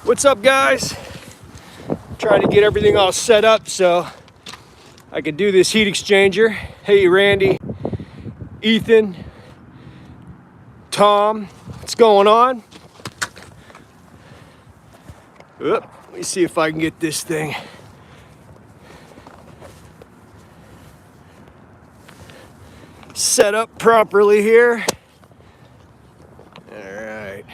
What's up, guys? Trying to get everything all set up so I can do this heat exchanger. Hey, Randy, Ethan, Tom, what's going on? Let me see if I can get this thing. Set up properly here. All right.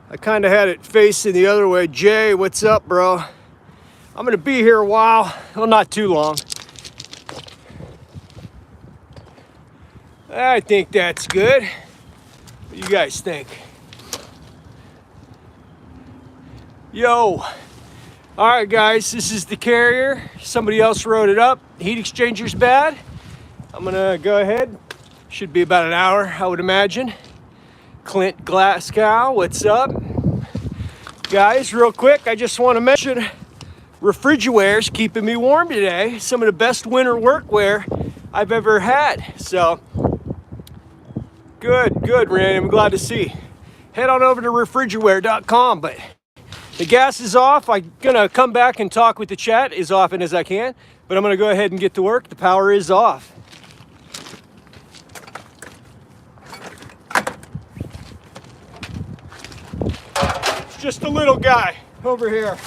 I kind of had it facing the other way. Jay, what's up, bro? I'm gonna be here a while. Well, not too long. I think that's good. What do you guys think? Yo. All right, guys, this is the carrier. Somebody else wrote it up. Heat exchanger's bad. I'm gonna go ahead. Should be about an hour, I would imagine. Clint Glasgow, what's up? Guys, real quick, I just want to mention Refrigerator's keeping me warm today. Some of the best winter workwear I've ever had. So, good, Randy, I'm glad to see. Head on over to refrigerator.com, but the gas is off. I'm gonna come back and talk with the chat as often as I can, but I'm gonna go ahead and get to work. The power is off. Just a little guy over here.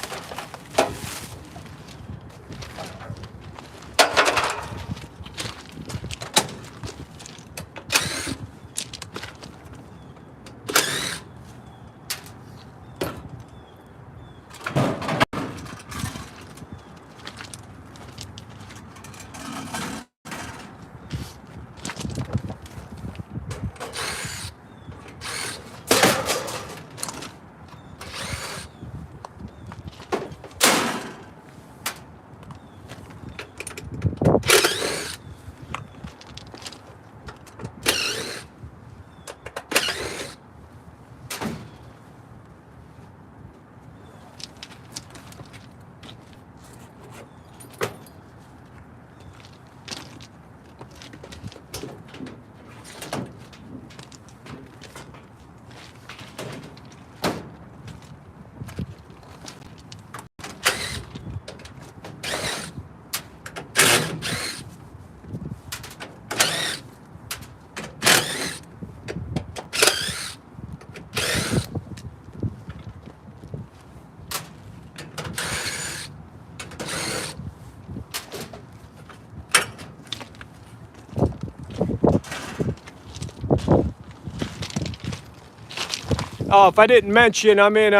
Oh, if I didn't mention, I'm in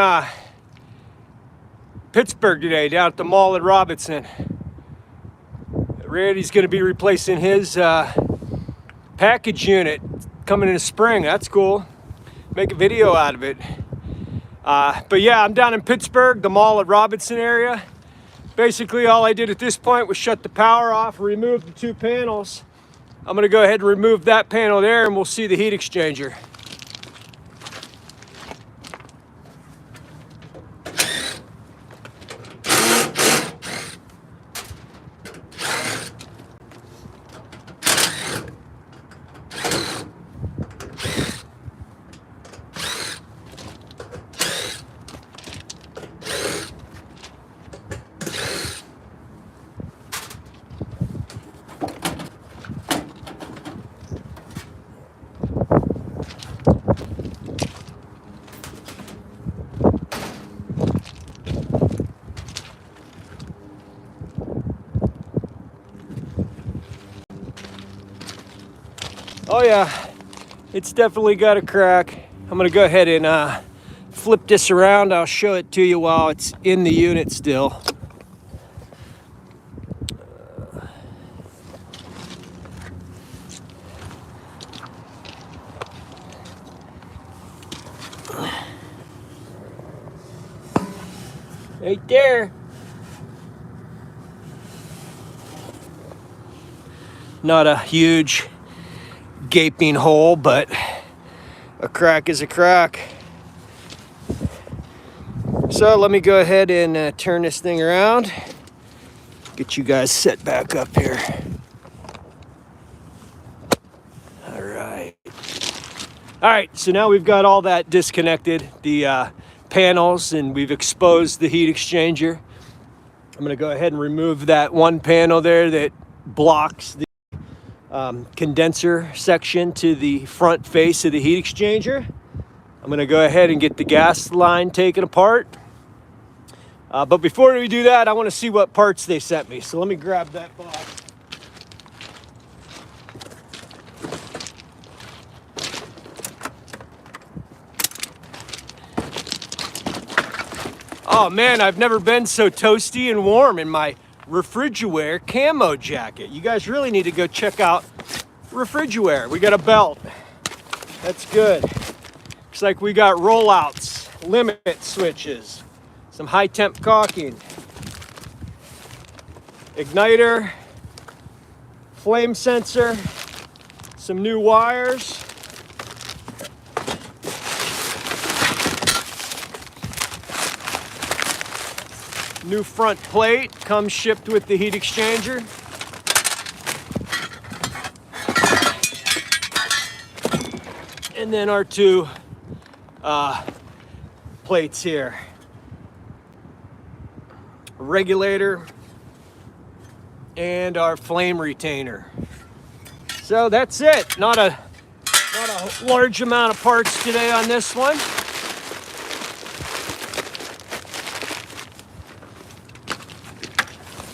Pittsburgh today, down at the mall at Robinson. Randy's going to be replacing his package unit coming in the spring. That's cool. Make a video out of it. But yeah, I'm down in Pittsburgh, the mall at Robinson area. Basically, all I did at this point was shut the power off, remove the two panels. I'm going to go ahead and remove that panel there, and we'll see the heat exchanger. Oh yeah, it's definitely got a crack. I'm gonna go ahead and flip this around. I'll show it to you while it's in the unit still. Right there. Not a huge gaping hole, but a crack is a crack. So let me go ahead and turn this thing around. Get you guys set back up here. All right, so now we've got all that disconnected. The panels, and we've exposed the heat exchanger. I'm going to go ahead and remove that one panel there that blocks the condenser section to the front face of the heat exchanger. I'm going to go ahead and get the gas line taken apart. But before we do that, I want to see what parts they sent me. So let me grab that box. Oh man, I've never been so toasty and warm in my Refrigiwear camo jacket. You guys really need to go check out Refrigiwear. We got a belt. That's good. Looks like we got rollouts, limit switches, some high-temp caulking, igniter, flame sensor, some new wires, new front plate comes shipped with the heat exchanger. And then our two plates here. Regulator and our flame retainer. So that's it. Not a large amount of parts today on this one.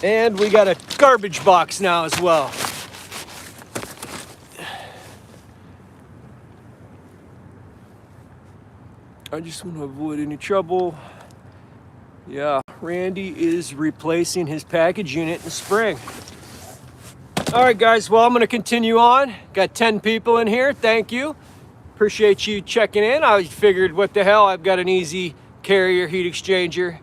And we got a garbage box now as well. I just want to avoid any trouble. Yeah, Randy is replacing his package unit in the spring. All right, guys, well, I'm going to continue on. Got 10 people in here. Thank you. Appreciate you checking in. I figured, what the hell, I've got an easy Carrier heat exchanger.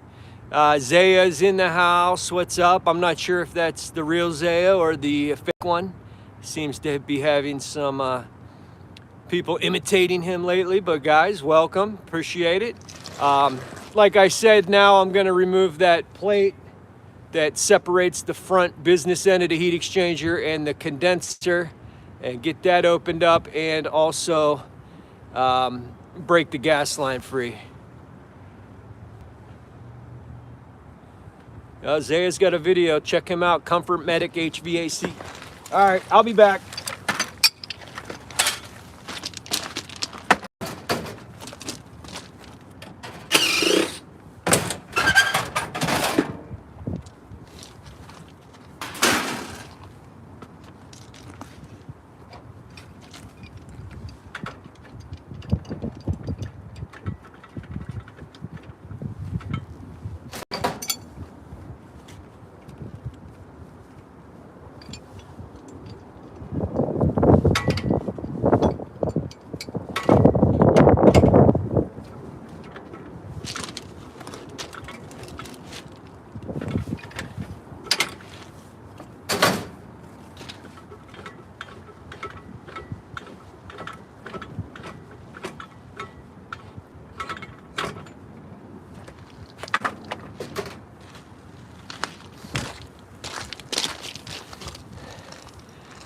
Zaya's in the house. What's up? I'm not sure if that's the real Zaya or the fake one. Seems to be having some people imitating him lately, but guys, welcome. Appreciate it. Like I said, now I'm going to remove that plate that separates the front business end of the heat exchanger and the condenser and get that opened up, and also break the gas line free. Zaya's got a video. Check him out. Comfort Medic HVAC. All right, I'll be back.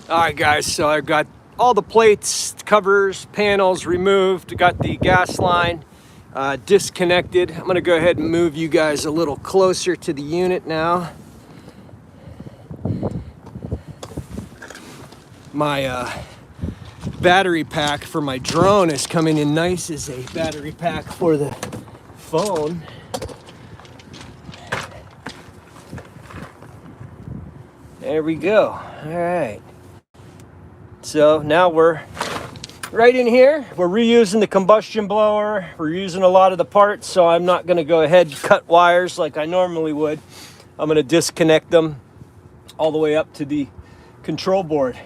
All right, guys, so I've got all the plates, covers, panels removed. Got the gas line disconnected. I'm gonna go ahead and move you guys a little closer to the unit now. My battery pack for my drone is coming in nice as a battery pack for the phone. There we go. All right. So now we're right in here. We're reusing the combustion blower. We're using a lot of the parts, so I'm not going to go ahead and cut wires like I normally would. I'm going to disconnect them all the way up to the control board.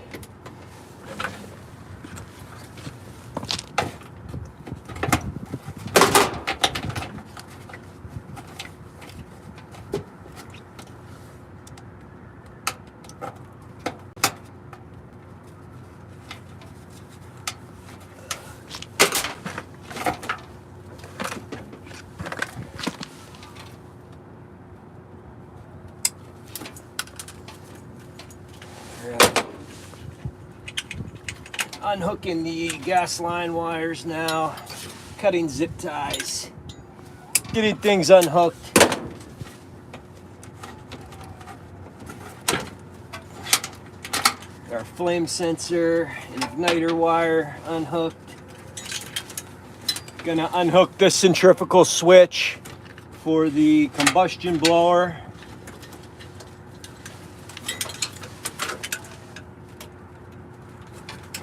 Unhooking the gas line wires now, cutting zip ties. getting things unhooked. Our flame sensor and igniter wire unhooked. Gonna unhook the centrifugal switch for the combustion blower.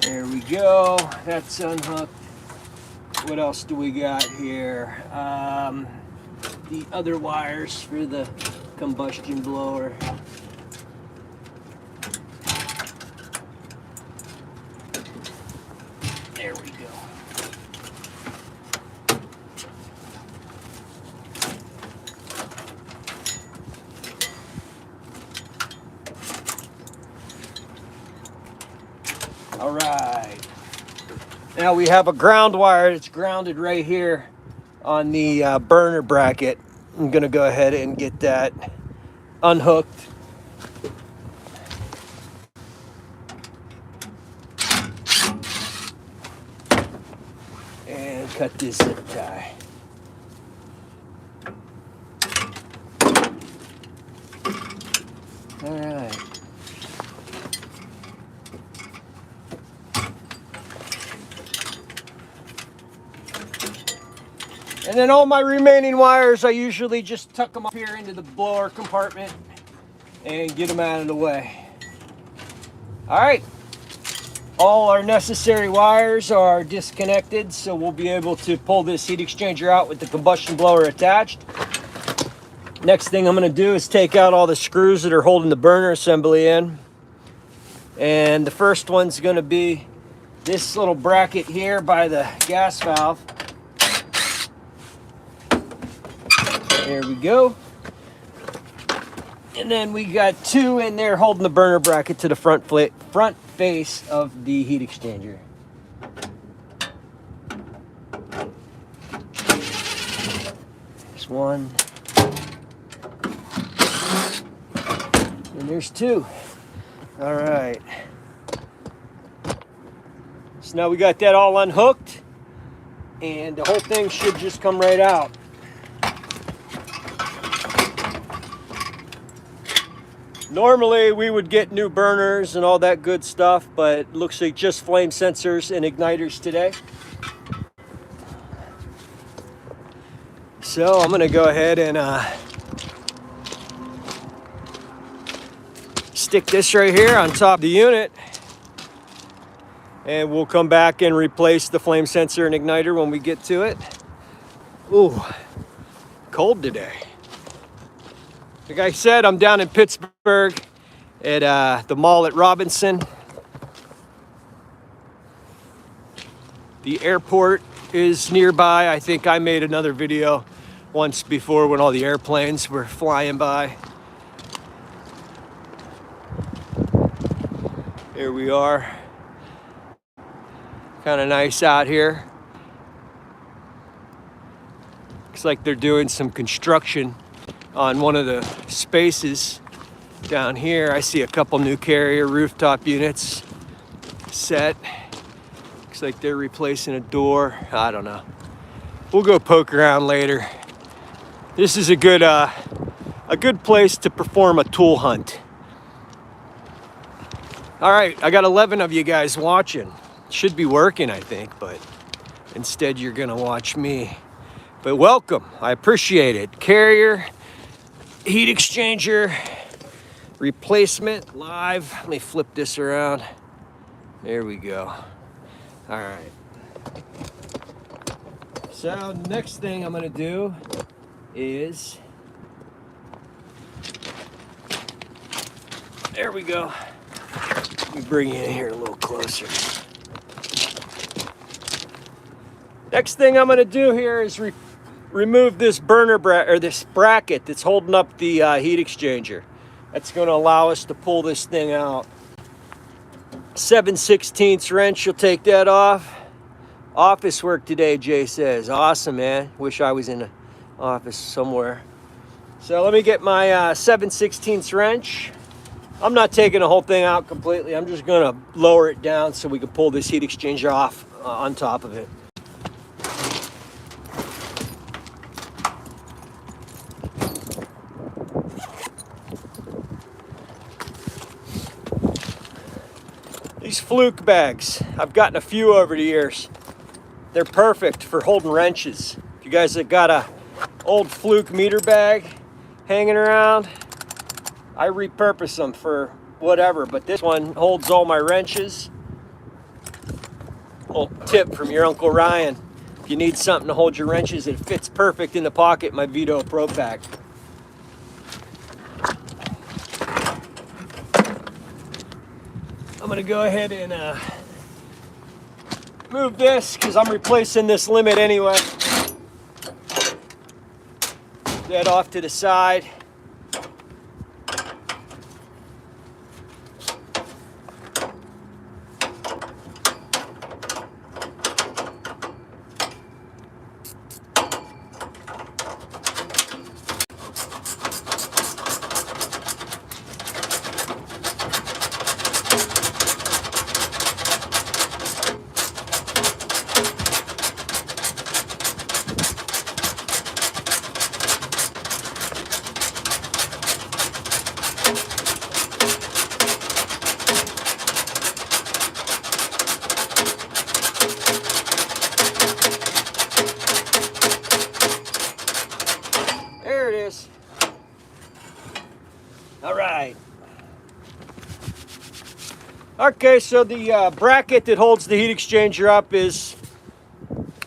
There we go, that's unhooked. What else do we got here? The other wires for the combustion blower. There we go. All right. Now we have a ground wire that's grounded right here on the burner bracket. I'm gonna go ahead and get that unhooked. And cut this zip tie. All right. And then all my remaining wires, I usually just tuck them up here into the blower compartment and get them out of the way. All right, all our necessary wires are disconnected, so we'll be able to pull this heat exchanger out with the combustion blower attached. Next thing I'm gonna do is take out all the screws that are holding the burner assembly in. And the first one's gonna be this little bracket here by the gas valve. There we go. And then we got two in there holding the burner bracket to the front face of the heat exchanger. There's one. And there's two. All right. So now we got that all unhooked, and the whole thing should just come right out. Normally we would get new burners and all that good stuff, but it looks like just flame sensors and igniters today. So I'm gonna go ahead and stick this right here on top of the unit, and we'll come back and replace the flame sensor and igniter when we get to it. Ooh, cold today. Like I said, I'm down in Pittsburgh at the mall at Robinson. The airport is nearby. I think I made another video once before when all the airplanes were flying by. Here we are. Kind of nice out here. Looks like they're doing some construction on one of the spaces down here. I see a couple new Carrier rooftop units set. Looks like they're replacing a door. I don't know. We'll go poke around later. This is a good place to perform a tool hunt. All right, I got 11 of you guys watching. Should be working, I think, but instead you're gonna watch me. But welcome, I appreciate it. Carrier heat exchanger replacement live. Let me flip this around. There we go. All right. So next thing I'm gonna do is, there we go. Let me bring you in here a little closer. Next thing I'm gonna do here is remove this this bracket that's holding up the heat exchanger. That's going to allow us to pull this thing out. 7/16 wrench, you'll take that off. Office work today, Jay says. Awesome, man. Wish I was in an office somewhere. So let me get my 7/16 wrench. I'm not taking the whole thing out completely. I'm just going to lower it down so we can pull this heat exchanger off on top of it. fluke bags. I've gotten a few over the years. They're perfect for holding wrenches. If you guys have got a old fluke meter bag hanging around, I repurpose them for whatever, but this one holds all my wrenches. Little tip from your Uncle Ryan. If you need something to hold your wrenches, it fits perfect in the pocket, my Vito Pro Pack. I'm gonna go ahead and move this because I'm replacing this limit anyway. That off to the side. There it is. All right. Okay, so the bracket that holds the heat exchanger up is,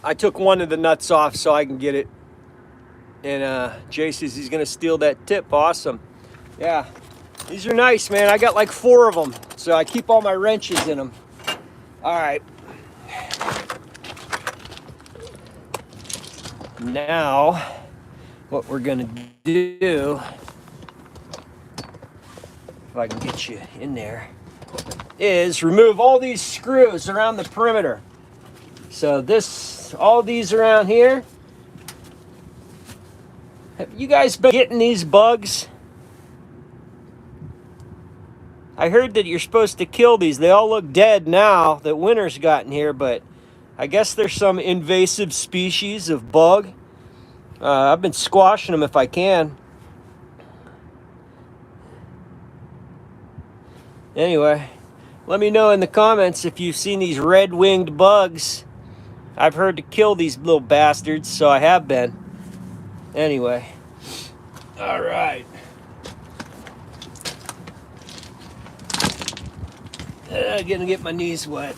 I took one of the nuts off so I can get it. And Jay says he's gonna steal that tip. Awesome. Yeah, these are nice, man. I got like 4 of them, so I keep all my wrenches in them. All right. Now, what we're gonna do, if I can get you in there, is remove all these screws around the perimeter. So all these around here. Have you guys been getting these bugs? I heard that you're supposed to kill these. They all look dead now that winter's gotten here, but I guess there's some invasive species of bug. I've been squashing them if I can. Anyway, let me know in the comments if you've seen these red-winged bugs. I've heard to kill these little bastards, so I have been. Anyway, all right. Gonna get my knees wet.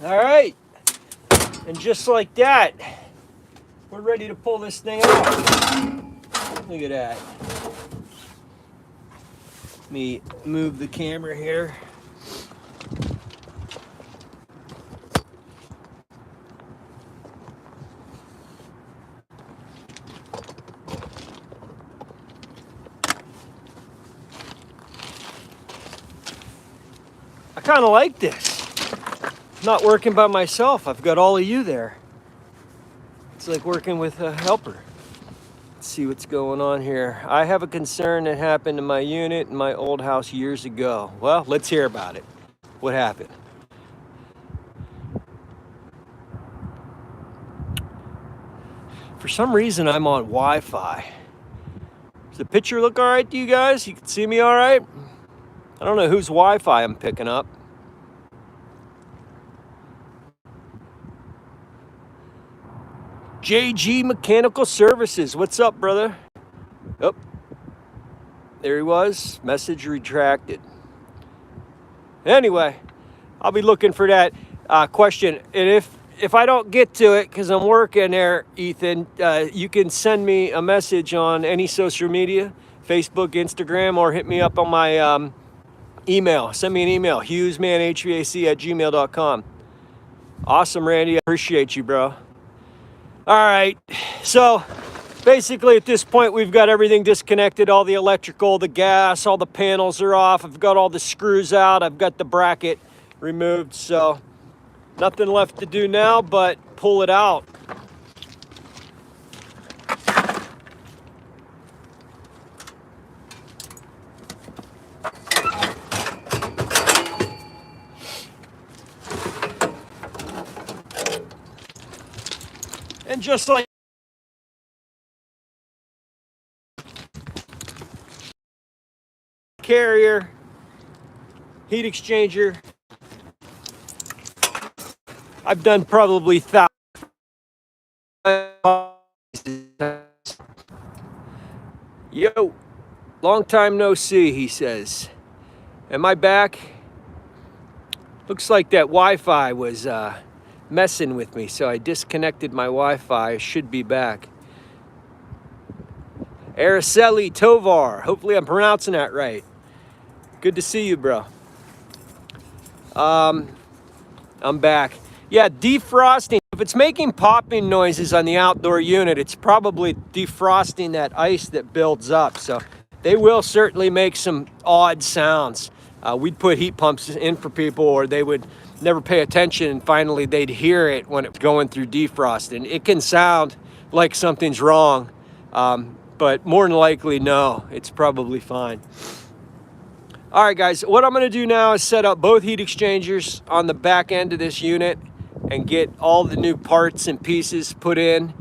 All right, and just like that, we're ready to pull this thing off. Look at that. Let me move the camera here. I kind of like this. Not working by myself. I've got all of you there. It's like working with a helper. Let's see what's going on here. I have a concern that happened in my unit in my old house years ago. Well, let's hear about it. What happened? For some reason, I'm on Wi-Fi. Does the picture look all right to you guys? You can see me all right? I don't know whose Wi-Fi I'm picking up. JG Mechanical Services. What's up, brother? Oh, there he was. Message retracted. Anyway, I'll be looking for that question. And if I don't get to it because I'm working there, Ethan, you can send me a message on any social media, Facebook, Instagram, or hit me up on my email. Send me an email, HughesManHVAC@gmail.com. Awesome, Randy. I appreciate you, bro. All right. So basically at this point, we've got everything disconnected, all the electrical, the gas, all the panels are off. I've got all the screws out. I've got the bracket removed. So nothing left to do now but pull it out. And just like carrier, heat exchanger, I've done probably thousands. Yo, long time no see, he says. Am I back? Looks like that Wi-Fi was messing with me, so I disconnected my Wi-Fi. I should be back. Araceli Tovar, hopefully I'm pronouncing that right. Good to see you, bro. I'm back. Yeah, defrosting. If it's making popping noises on the outdoor unit, it's probably defrosting that ice that builds up. So they will certainly make some odd sounds. We'd put heat pumps in for people, or they would never pay attention, and finally they'd hear it when it's going through defrosting. It can sound like something's wrong, but more than likely, no, it's probably fine. All right, guys, what I'm gonna do now is set up both heat exchangers on the back end of this unit and get all the new parts and pieces put in.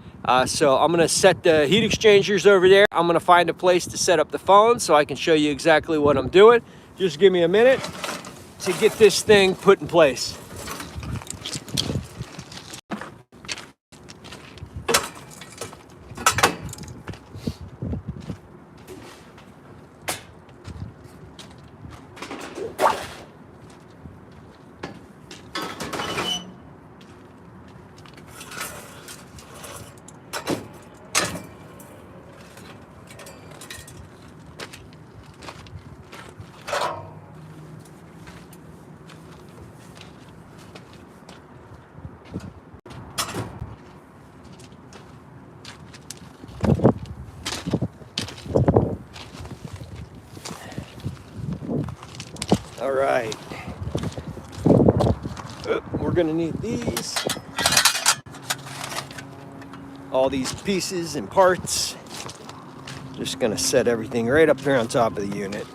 So I'm gonna set the heat exchangers over there. I'm gonna find a place to set up the phone so I can show you exactly what I'm doing. Just give me a minute to get this thing put in place. All right, we're gonna need these, all these pieces and parts. Just gonna set everything right up there on top of the unit.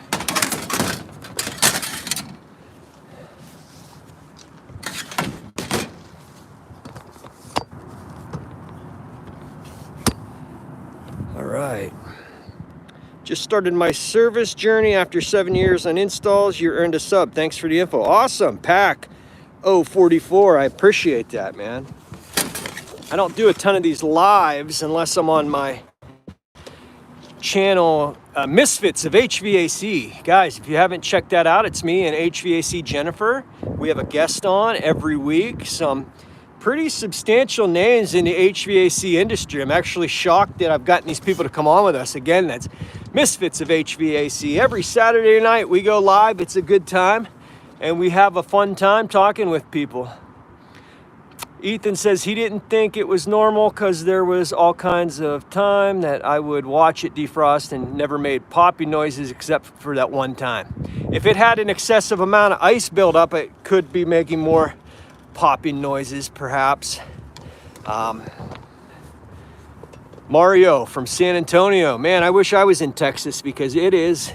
All right. Just started my service journey after 7 years on installs. You earned a sub. Thanks for the info. Awesome. Pack 044. I appreciate that, man. I don't do a ton of these lives unless I'm on my channel, Misfits of HVAC. Guys, if you haven't checked that out, it's me and HVAC Jennifer. We have a guest on every week. Some pretty substantial names in the HVAC industry. I'm actually shocked that I've gotten these people to come on with us. Again, that's Misfits of HVAC. Every Saturday night we go live. It's a good time, and we have a fun time talking with people. Ethan says he didn't think it was normal because there was all kinds of time that I would watch it defrost and never made popping noises except for that one time. If it had an excessive amount of ice buildup, it could be making more popping noises, perhaps. Mario from San Antonio. Man, I wish I was in Texas because it is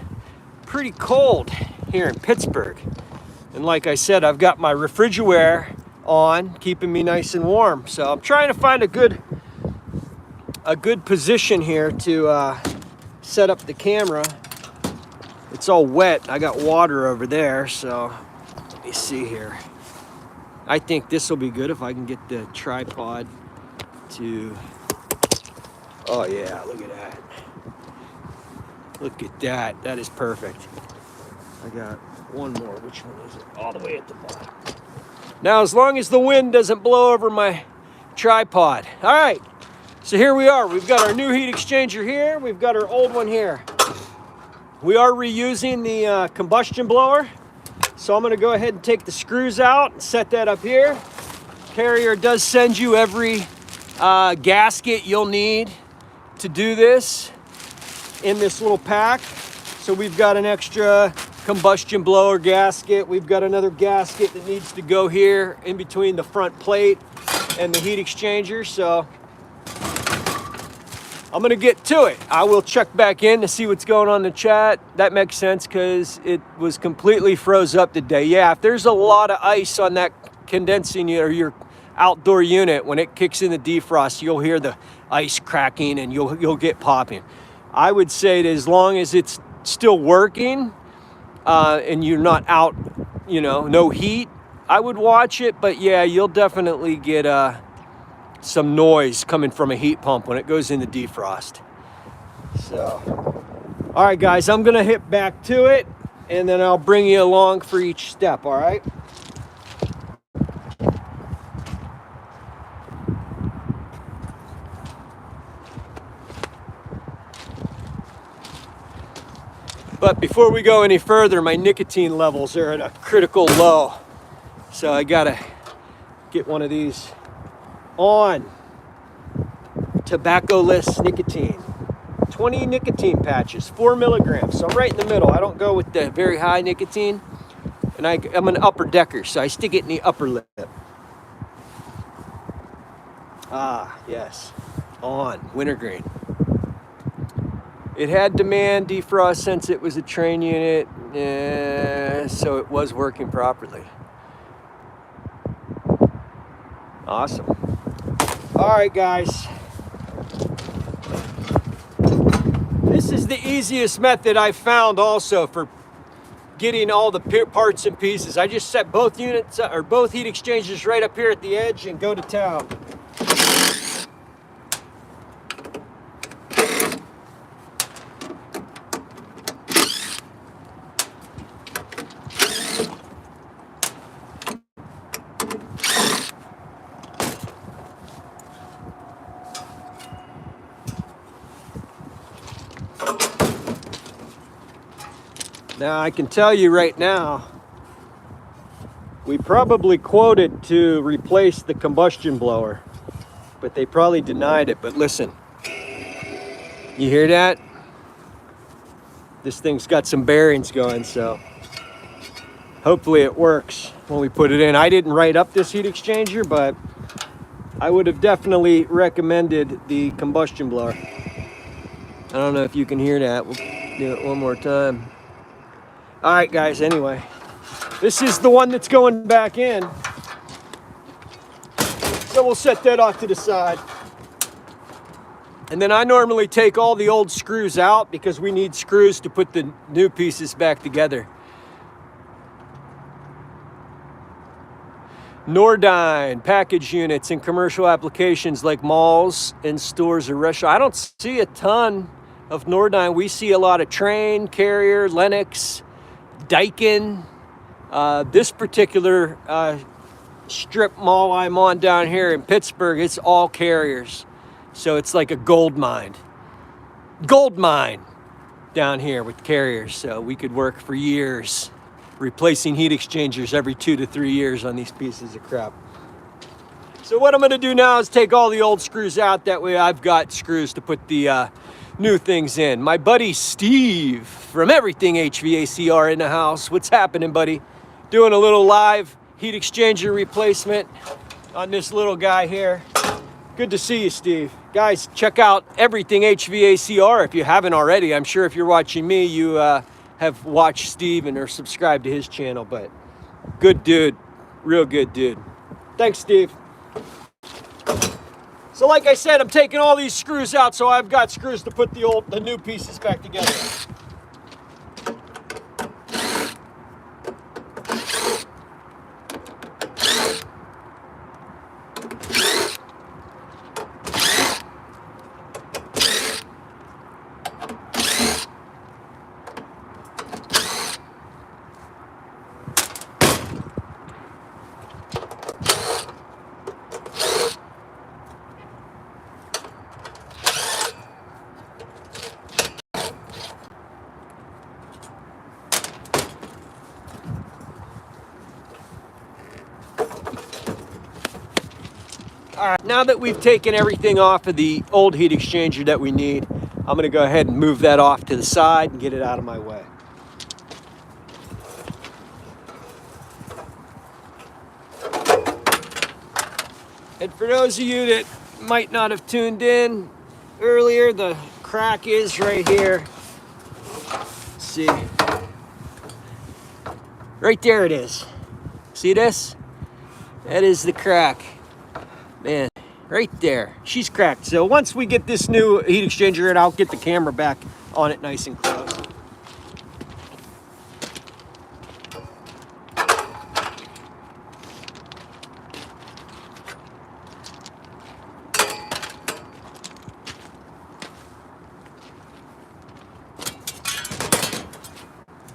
pretty cold here in Pittsburgh. And like I said, I've got my refrigerator on, keeping me nice and warm. So I'm trying to find a good position here to set up the camera. It's all wet. I got water over there, so let me see here. I think this will be good if I can get the tripod to... Oh yeah, look at that. Look at that. That is perfect. I got one more. Which one is it? All the way at the bottom. Now, as long as the wind doesn't blow over my tripod. All right, so here we are. We've got our new heat exchanger here. We've got our old one here. We are reusing the combustion blower So I'm going to go ahead and take the screws out and set that up here. Carrier does send you every gasket you'll need to do this in this little pack. So we've got an extra combustion blower gasket. We've got another gasket that needs to go here in between the front plate and the heat exchanger. So I'm gonna get to it. I will check back in to see what's going on in the chat. That makes sense because it was completely froze up today. Yeah, if there's a lot of ice on that condensing or your outdoor unit, when it kicks in the defrost, you'll hear the ice cracking and you'll get popping. I would say that as long as it's still working and you're not out, you know, no heat, I would watch it. But yeah, you'll definitely get some noise coming from a heat pump when it goes into defrost. So, all right, guys, I'm gonna hit back to it and then I'll bring you along for each step, all right? But before we go any further, my nicotine levels are at a critical low. So I gotta get one of these on. Tobacco-less nicotine. 20 nicotine patches, 4 milligrams. So I'm right in the middle. I don't go with the very high nicotine. And I'm an upper decker, so I stick it in the upper lip. Ah, yes. On, wintergreen. It had demand defrost since it was a train unit, so it was working properly. Awesome. All right, guys. This is the easiest method I've found also for getting all the parts and pieces. I just set both units or both heat exchangers right up here at the edge and go to town. Now I can tell you right now, we probably quoted to replace the combustion blower, but they probably denied it. But listen, you hear that? This thing's got some bearings going, so hopefully it works when we put it in. I didn't write up this heat exchanger, but I would have definitely recommended the combustion blower. I don't know if you can hear that. We'll do it one more time. All right, guys, anyway, this is the one that's going back in. So we'll set that off to the side. And then I normally take all the old screws out because we need screws to put the new pieces back together. Nordyne package units in commercial applications like malls and stores or restaurants. I don't see a ton of Nordyne. We see a lot of Train, Carrier, Lennox, Daikin. This particular strip mall I'm on down here in Pittsburgh, it's all Carriers. So it's like a gold mine. Gold mine down here with Carriers. So we could work for years replacing heat exchangers every 2 to 3 years on these pieces of crap. So what I'm gonna do now is take all the old screws out. That way I've got screws to put the new things in. My buddy Steve from Everything HVACR in the house. What's happening, buddy? Doing a little live heat exchanger replacement on this little guy here. Good to see you, Steve. Guys, check out Everything HVACR if you haven't already. I'm sure if you're watching me, you have watched Steve and are subscribed to his channel, but good dude, real good dude. Thanks, Steve. So like I said, I'm taking all these screws out, so I've got screws to put the new pieces back together. All right, now that we've taken everything off of the old heat exchanger that we need, I'm gonna go ahead and move that off to the side and get it out of my way. And for those of you that might not have tuned in earlier, the crack is right here. Let's see. Right there it is. See this? That is the crack. Man, right there. She's cracked. So once we get this new heat exchanger in, I'll get the camera back on it nice and close.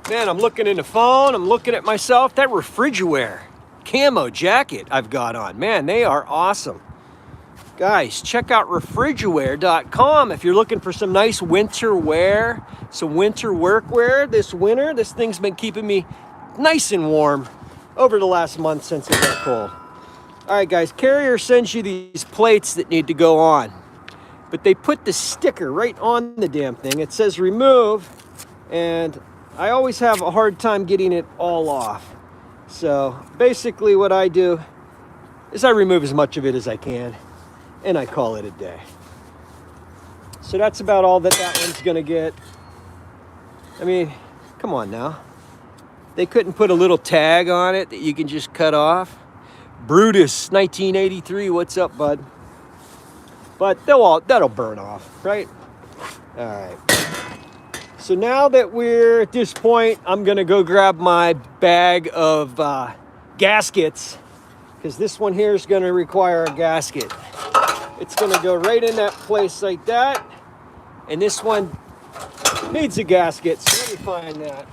Man, I'm looking in the phone, I'm looking at myself. That Refrigerator camo jacket I've got on, man, they are awesome. Guys, check out refrigerator.com if you're looking for some nice winter wear, some winter workwear this winter. This thing's been keeping me nice and warm over the last month since it got cold. All right, guys, Carrier sends you these plates that need to go on, but they put the sticker right on the damn thing. It says remove, and I always have a hard time getting it all off. So basically what I do is I remove as much of it as I can and I call it a day. So that's about all that one's gonna get. I mean, come on now. They couldn't put a little tag on it that you can just cut off. Brutus 1983, what's up, bud? But that'll burn off, right? All right. So now that we're at this point, I'm gonna go grab my bag of gaskets, because this one here is gonna require a gasket. It's gonna go right in that place like that. And this one needs a gasket, so let me find that.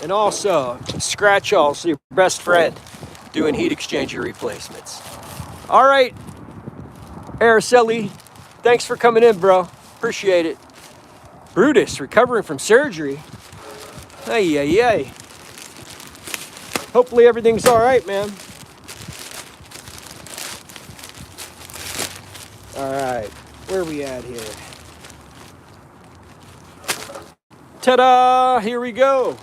And also, Scratch All's your best friend doing heat exchanger replacements. All right, Araceli, thanks for coming in, bro. Appreciate it. Brutus, recovering from surgery. Ay, ay, ay. Hopefully everything's all right, man. All right, where are we at here? Ta-da, here we go.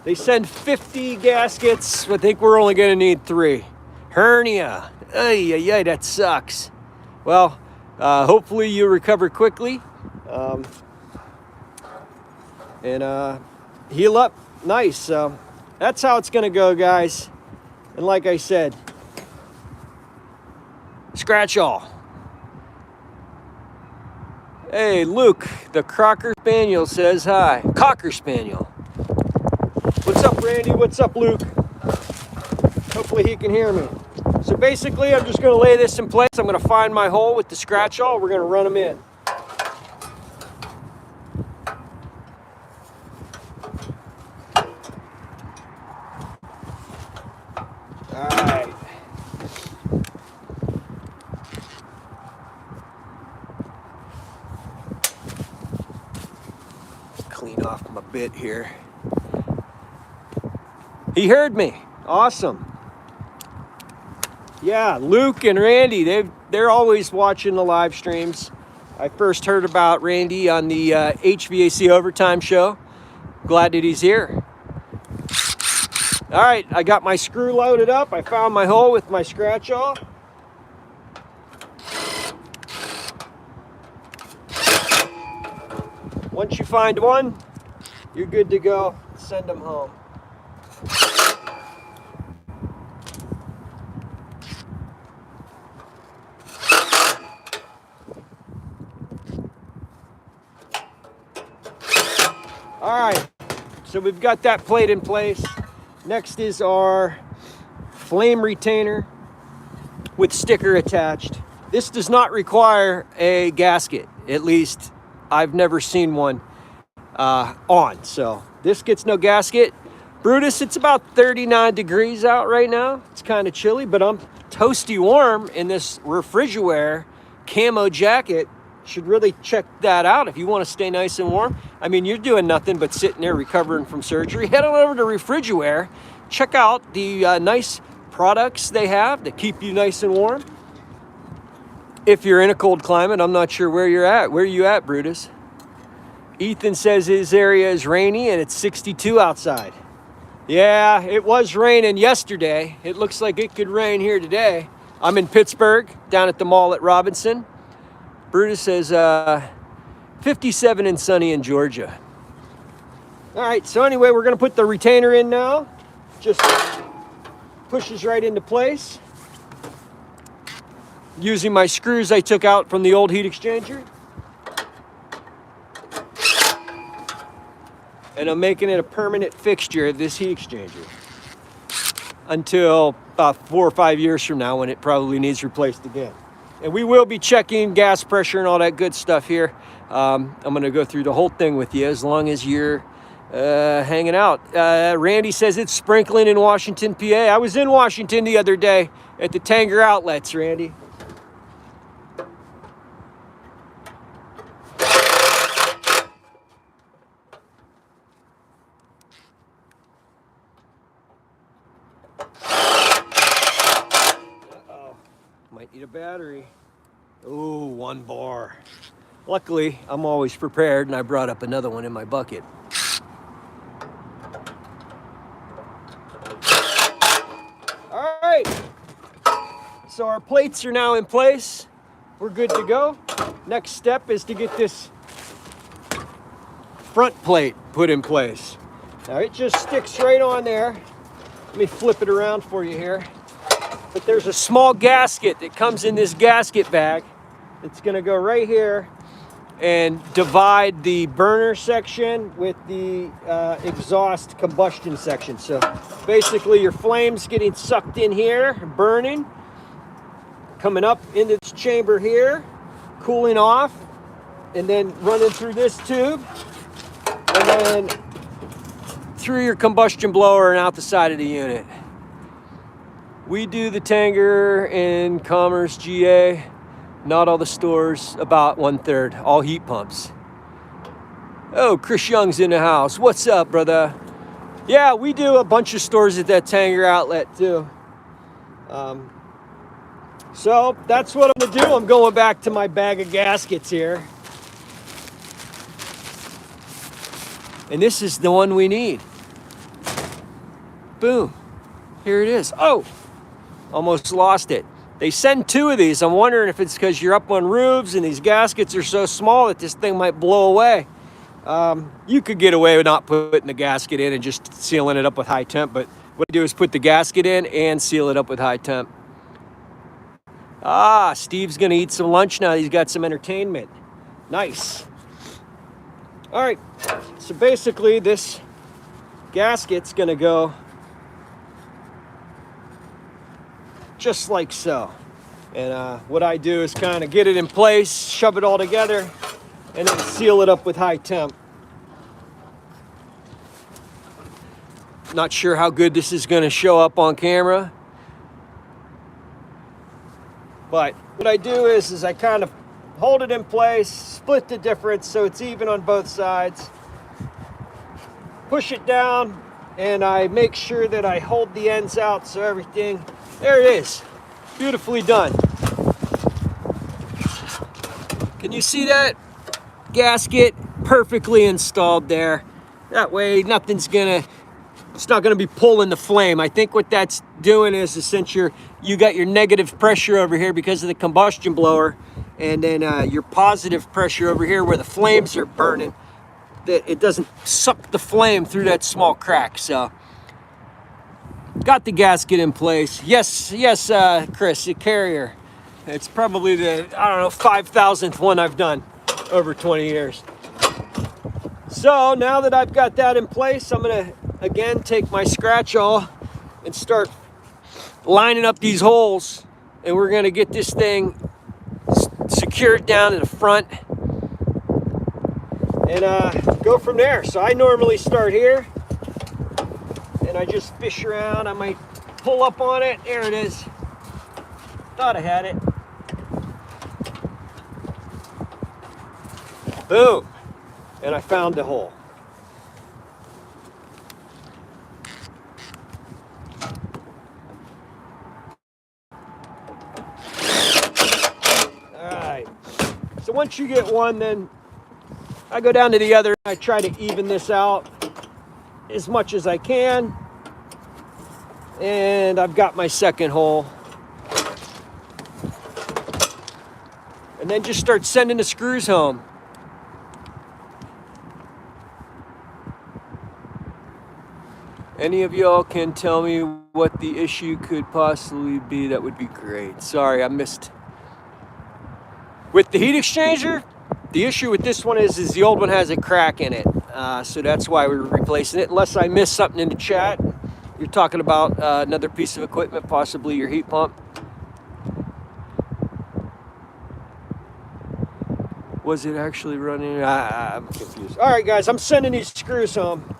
They send 50 gaskets. I think we're only gonna need 3. Hernia. Ay, ay, ay, that sucks. Well, hopefully you recover quickly. And heal up nice. So that's how it's gonna go, guys. And like I said, Scratch All. Hey, Luke, the Crocker Spaniel says hi. Cocker Spaniel. What's up, Randy? What's up, Luke? Hopefully he can hear me. So basically, I'm just gonna lay this in place. I'm gonna find my hole with the Scratch All. We're gonna run them in. All right. Clean off my bit here. He heard me. Awesome. Yeah, Luke and Randy, they're always watching the live streams. I first heard about Randy on the HVAC Overtime show. Glad that he's here. All right, I got my screw loaded up. I found my hole with my Scratch All. Once you find one, you're good to go. Send them home. All right, so we've got that plate in place. Next is our flame retainer with sticker attached. This does not require a gasket. At least I've never seen one on. So this gets no gasket. Brutus, it's about 39 degrees out right now. It's kind of chilly, but I'm toasty warm in this Refrigerator camo jacket. should really check that out if you want to stay nice and warm. I mean, you're doing nothing but sitting there recovering from surgery. Head on over to Refrigiware. Check out the nice products they have to keep you nice and warm. If you're in a cold climate, I'm not sure where you're at. Where are you at, Brutus? Ethan says his area is rainy and it's 62 outside. Yeah, it was raining yesterday. It looks like it could rain here today. I'm in Pittsburgh, down at the mall at Robinson. Brutus says 57 and sunny in Georgia. All right, so anyway, we're gonna put the retainer in now. Just pushes right into place. Using my screws I took out from the old heat exchanger. And I'm making it a permanent fixture of this heat exchanger until about 4 or 5 years from now, when it probably needs replaced again. And we will be checking gas pressure and all that good stuff here. I'm gonna go through the whole thing with you as long as you're hanging out. Randy says it's sprinkling in Washington, PA. I was in Washington the other day at the Tanger outlets, Randy. Might need a battery. Ooh, 1 bar. Luckily, I'm always prepared, and I brought up another one in my bucket. All right. So our plates are now in place. We're good to go. Next step is to get this front plate put in place. Now it just sticks right on there. Let me flip it around for you here. But there's a small gasket that comes in this gasket bag. It's gonna go right here and divide the burner section with the exhaust combustion section. So basically your flame's getting sucked in here, burning, coming up into this chamber here, cooling off, and then running through this tube, and then through your combustion blower and out the side of the unit. We do the Tanger in Commerce, GA. Not all the stores, about 1/3, all heat pumps. Oh, Chris Young's in the house. What's up, brother? Yeah, we do a bunch of stores at that Tanger outlet too. So that's what I'm gonna do. I'm going back to my bag of gaskets here. And this is the one we need. Boom, here it is. Oh, almost lost it. They send 2 of these. I'm wondering if it's because you're up on roofs and these gaskets are so small that this thing might blow away. You could get away with not putting the gasket in and just sealing it up with high temp, but what I do is put the gasket in and seal it up with high temp. Ah, Steve's gonna eat some lunch now. He's got some entertainment. Nice. All right, so basically this gasket's gonna go just like so. And what I do is kind of get it in place, shove it all together, and then seal it up with high temp. Not sure how good this is going to show up on camera, but what I do is I kind of hold it in place, split the difference so it's even on both sides, push it down, and I make sure that I hold the ends out so everything, there it is, beautifully done. Can you see that? Gasket perfectly installed there. That way nothing's gonna, it's not gonna be pulling the flame. I think what that's doing is since you got your negative pressure over here because of the combustion blower, and then your positive pressure over here where the flames are burning, that it doesn't suck the flame through that small crack. So got the gasket in place. Yes, Chris, the Carrier. It's probably the, I don't know, 5,000th one I've done over 20 years. So now that I've got that in place, I'm gonna again take my scratch awl and start lining up these holes, and we're gonna get this thing secured down to the front and go from there. So I normally start here and I just fish around. I might pull up on it. There it is. Thought I had it. Boom. And I found the hole. All right. So once you get one, then I go down to the other. I try to even this out as much as I can. And I've got my second hole. And then just start sending the screws home. Any of y'all can tell me what the issue could possibly be, that would be great. Sorry, I missed. With the heat exchanger, the issue with this one is the old one has a crack in it. So that's why we're replacing it. Unless I missed something in the chat. You're talking about another piece of equipment, possibly your heat pump. Was it actually running? I'm confused. All right, guys, I'm sending these screws home.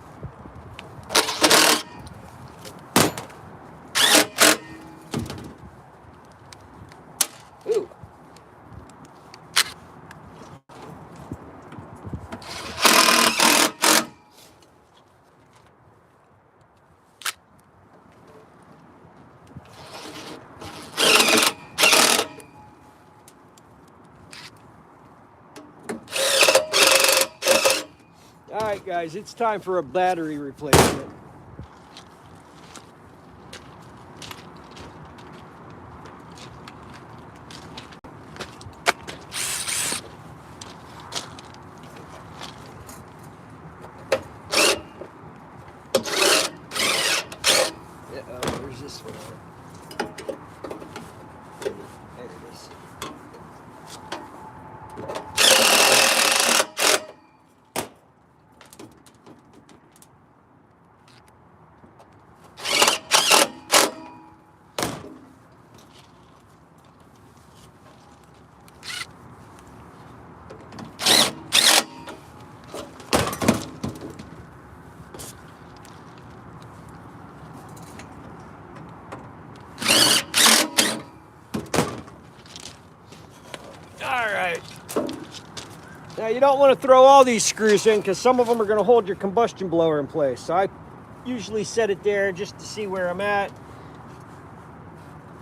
Ooh. All right, guys, it's time for a battery replacement. Where's this one? There it is. All right. Now you don't want to throw all these screws in because some of them are going to hold your combustion blower in place. So I usually set it there just to see where I'm at.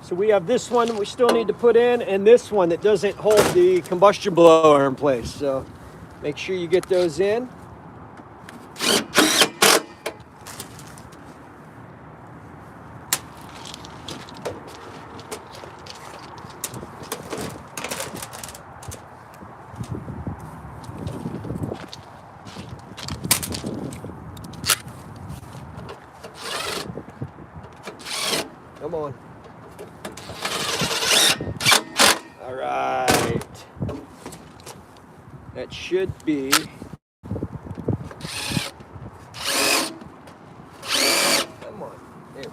So we have this one that we still need to put in, and this one that doesn't hold the combustion blower in place. So make sure you get those in. Come on. All right. That should be. Come on. There we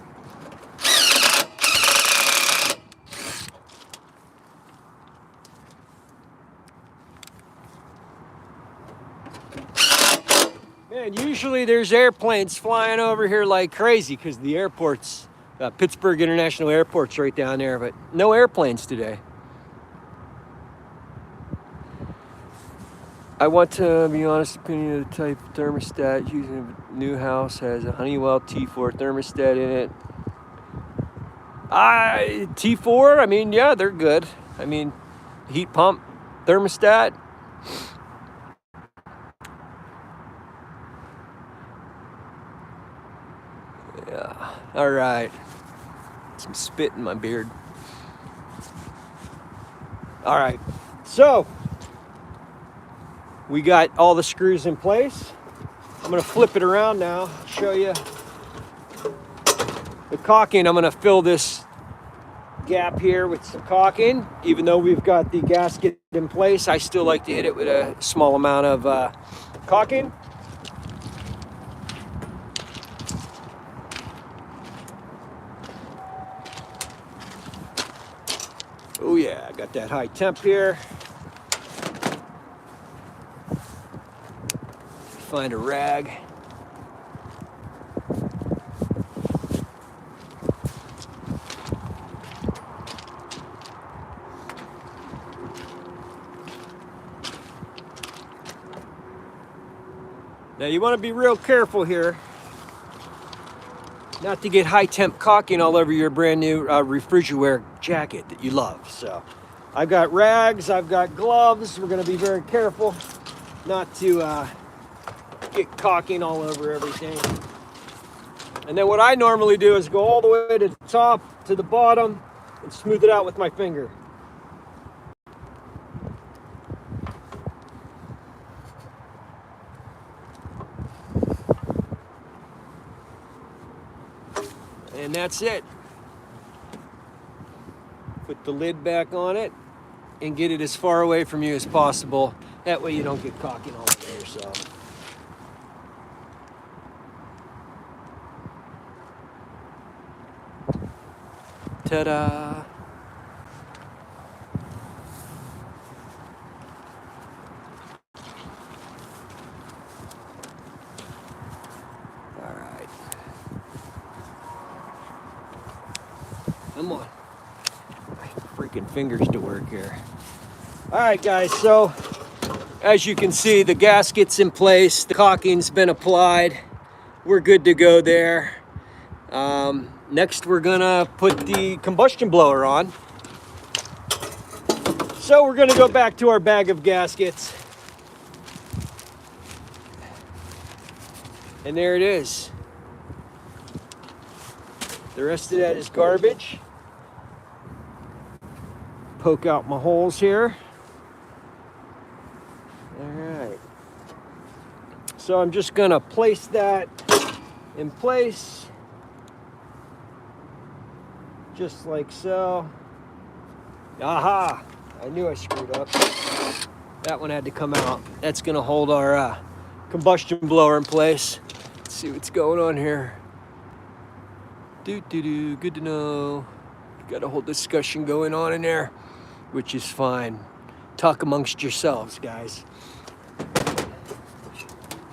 go. Man, usually there's airplanes flying over here like crazy because the airport's Pittsburgh International Airport's right down there, but no airplanes today. I want to be honest opinion of the type of thermostat using a new house has a Honeywell T4 thermostat in it. T4, I mean, yeah, they're good. I mean, heat pump thermostat. Yeah, all right. Some spit in my beard. All right, so we got all the screws in place. I'm gonna flip it around now, show you the caulking. I'm gonna fill this gap here with some caulking. Even though we've got the gasket in place, I still like to hit it with a small amount of caulking. Oh yeah, I got that high temp here. Find a rag. Now you want to be real careful here not to get high temp caulking all over your brand new refrigerator jacket that you love. So I've got rags, I've got gloves. We're going to be very careful not to get caulking all over everything. And then what I normally do is go all the way to the top, to the bottom, and smooth it out with my finger. And that's it. Put the lid back on it and get it as far away from you as possible. That way you don't get caulking all over yourself. Ta-da! All right. Come on. My freaking fingers to work here. All right, guys, so as you can see, the gasket's in place, the caulking's been applied. We're good to go there. Next, we're gonna put the combustion blower on. So we're gonna go back to our bag of gaskets. And there it is. The rest of that is garbage. Poke out my holes here. All right. So I'm just gonna place that in place. Just like so. Aha! I knew I screwed up. That one had to come out. That's gonna hold our combustion blower in place. Let's see what's going on here. Good to know. Got a whole discussion going on in there, which is fine. Talk amongst yourselves, guys.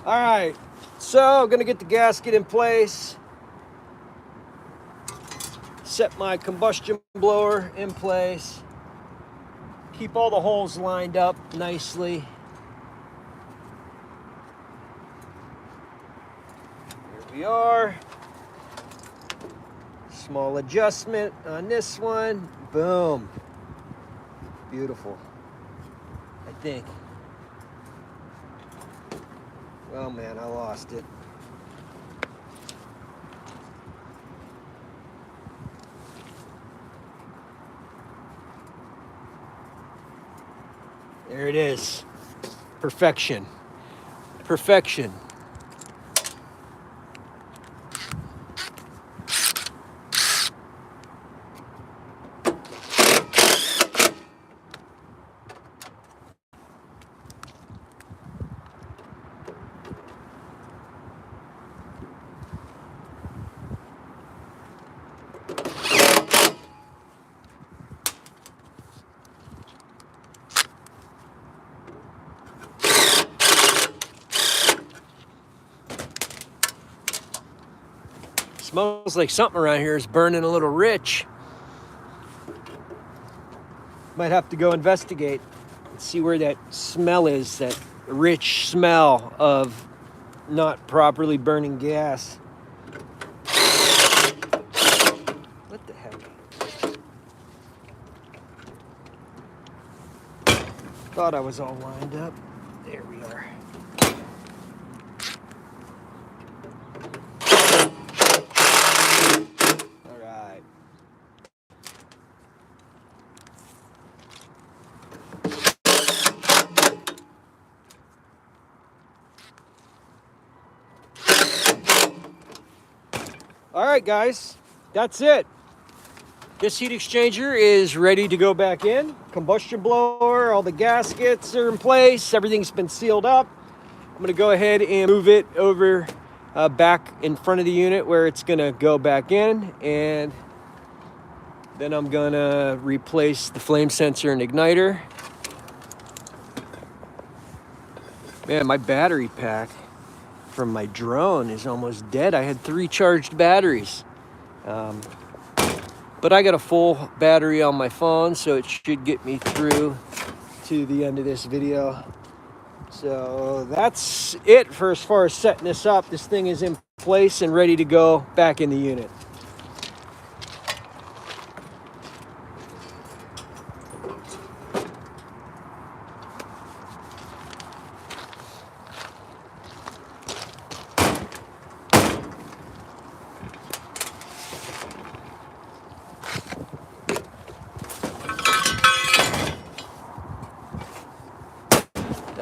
All right, so I'm gonna get the gasket in place. Set my combustion blower in place. Keep all the holes lined up nicely. Here we are. Small adjustment on this one. Boom. Beautiful, I think. Oh man, I lost it. There it is. Perfection. Perfection. Smells like something around here is burning a little rich. Might have to go investigate and see where that smell is, that rich smell of not properly burning gas. What the heck? Thought I was all lined up. There we are. All right, guys, that's it. This heat exchanger is ready to go back in. Combustion blower, all the gaskets are in place. Everything's been sealed up. I'm gonna go ahead and move it over back in front of the unit where it's gonna go back in. And then I'm gonna replace the flame sensor and igniter. Man, my battery pack from my drone is almost dead. I had 3 charged batteries. But I got a full battery on my phone, so it should get me through to the end of this video. So that's it for as far as setting this up. This thing is in place and ready to go back in the unit.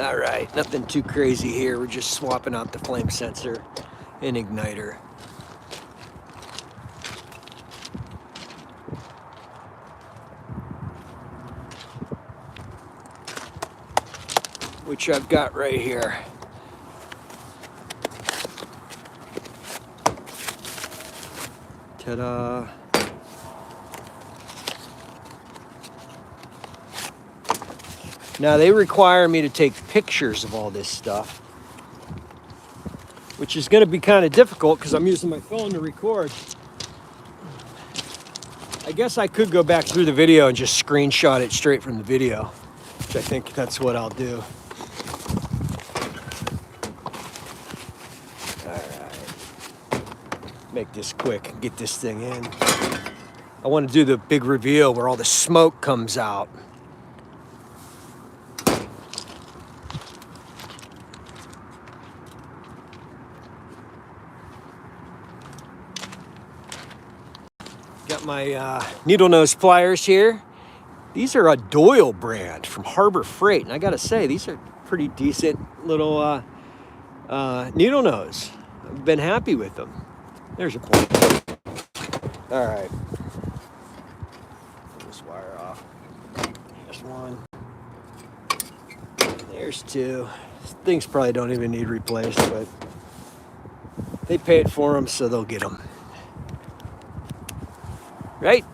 All right, nothing too crazy here. We're just swapping out the flame sensor and igniter. Which I've got right here. Ta-da. Now they require me to take pictures of all this stuff, which is going to be kind of difficult because I'm using my phone to record. I guess I could go back through the video and just screenshot it straight from the video, which I think that's what I'll do. All right, make this quick and get this thing in. I want to do the big reveal where all the smoke comes out. Got my needle nose pliers here. These are a Doyle brand from Harbor Freight, and I gotta say, these are pretty decent little needle nose. I've been happy with them. There's a point. All right. Pull this wire off. There's one. There's two. Things probably don't even need replaced, but they paid for them, so they'll get them. Right?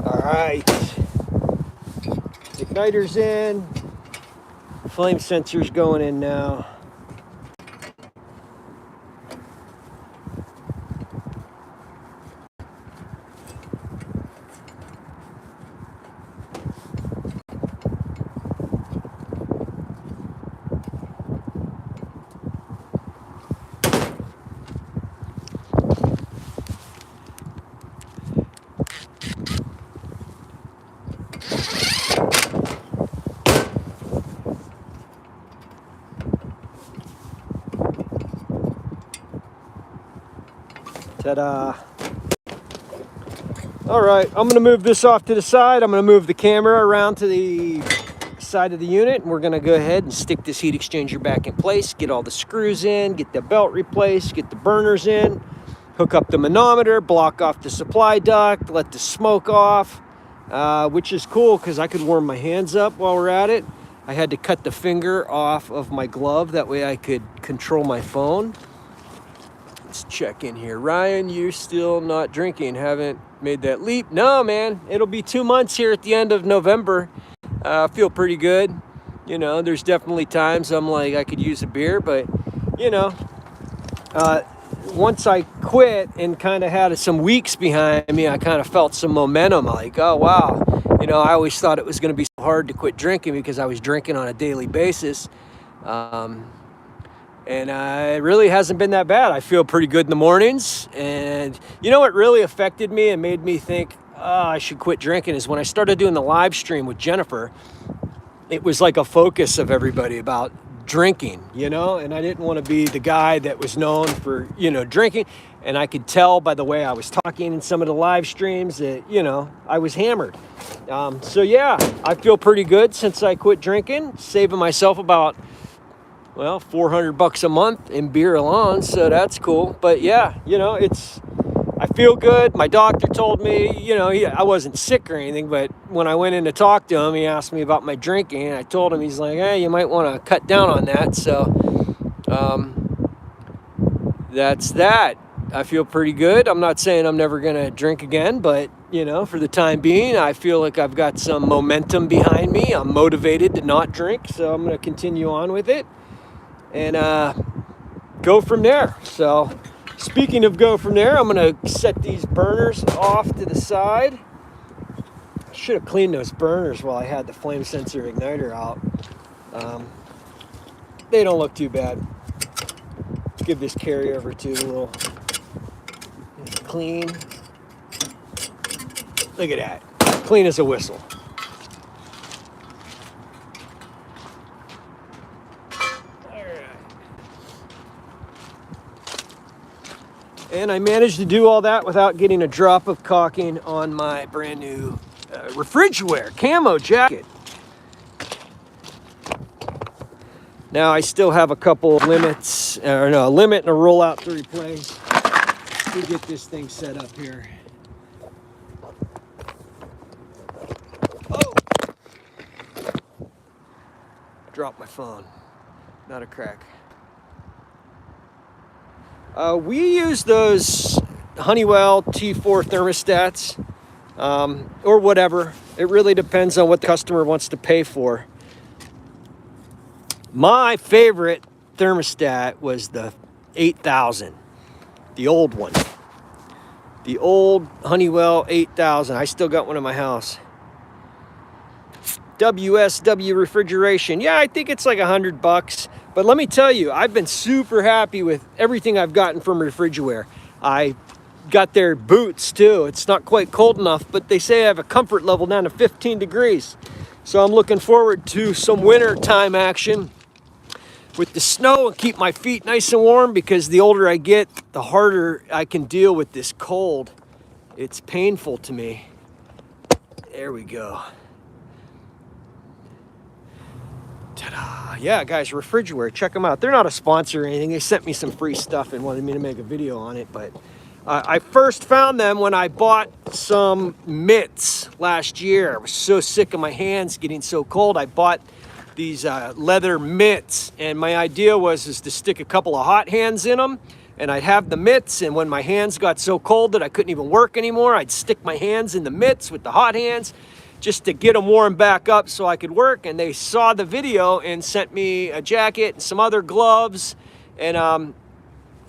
All right, igniter's in, flame sensor's going in now. Ta-da. All right, I'm gonna move this off to the side. I'm gonna move the camera around to the side of the unit, and we're gonna go ahead and stick this heat exchanger back in place, get all the screws in, get the belt replaced, get the burners in, hook up the manometer, block off the supply duct, let the smoke off, which is cool because I could warm my hands up while we're at it. I had to cut the finger off of my glove, that way I could control my phone. Let's check in here. Ryan, you're still not drinking, haven't made that leap? No, man, it'll be 2 months here at the end of November. I feel pretty good. You know, there's definitely times I'm like, I could use a beer, but you know, once I quit and kind of had some weeks behind me, I kind of felt some momentum, like, oh wow. You know, I always thought it was gonna be so hard to quit drinking because I was drinking on a daily basis. And it really hasn't been that bad. I feel pretty good in the mornings. And you know what really affected me and made me think, oh, I should quit drinking is when I started doing the live stream with Jennifer. It was like a focus of everybody about drinking, you know, and I didn't want to be the guy that was known for, you know, drinking. And I could tell by the way I was talking in some of the live streams that, you know, I was hammered. So yeah, I feel pretty good since I quit drinking, saving myself about, well, $400 a month in beer alone. So that's cool. But yeah, you know, I feel good. My doctor told me, you know, I wasn't sick or anything, but when I went in to talk to him, he asked me about my drinking, and I told him, he's like, hey, you might want to cut down on that. So that's that. I feel pretty good. I'm not saying I'm never going to drink again, but, you know, for the time being, I feel like I've got some momentum behind me. I'm motivated to not drink, so I'm going to continue on with it and go from there. So speaking of go from there, I'm going to set these burners off to the side. I should have cleaned those burners while I had the flame sensor igniter out. They don't look too bad. Let's give this carryover to a little clean. Look at that. Clean as a whistle. And I managed to do all that without getting a drop of caulking on my brand new Refrigerator camo jacket. Now I still have a couple limits, or no, a limit and a rollout to replace. Let me get this thing set up here. Oh! Dropped my phone. Not a crack. We use those Honeywell T4 thermostats, or whatever. It really depends on what the customer wants to pay for. My favorite thermostat was the 8000, the old one. The old Honeywell 8000. I still got one in my house. WSW refrigeration. Yeah, I think it's like $100. But let me tell you, I've been super happy with everything I've gotten from Refrigerator. I got their boots too. It's not quite cold enough, but they say I have a comfort level down to 15 degrees. So I'm looking forward to some winter time action with the snow and keep my feet nice and warm, because the older I get, the harder I can deal with this cold. It's painful to me. There we go. Ta-da. Yeah, guys, Refrigerator, check them out. They're not a sponsor or anything. They sent me some free stuff and wanted me to make a video on it. But I first found them when I bought some mitts last year. I was so sick of my hands getting so cold. I bought these leather mitts, and my idea was to stick a couple of hot hands in them, and I'd have the mitts, and when my hands got so cold that I couldn't even work anymore, I'd stick my hands in the mitts with the hot hands just to get them warm back up so I could work. And they saw the video and sent me a jacket and some other gloves. And I'm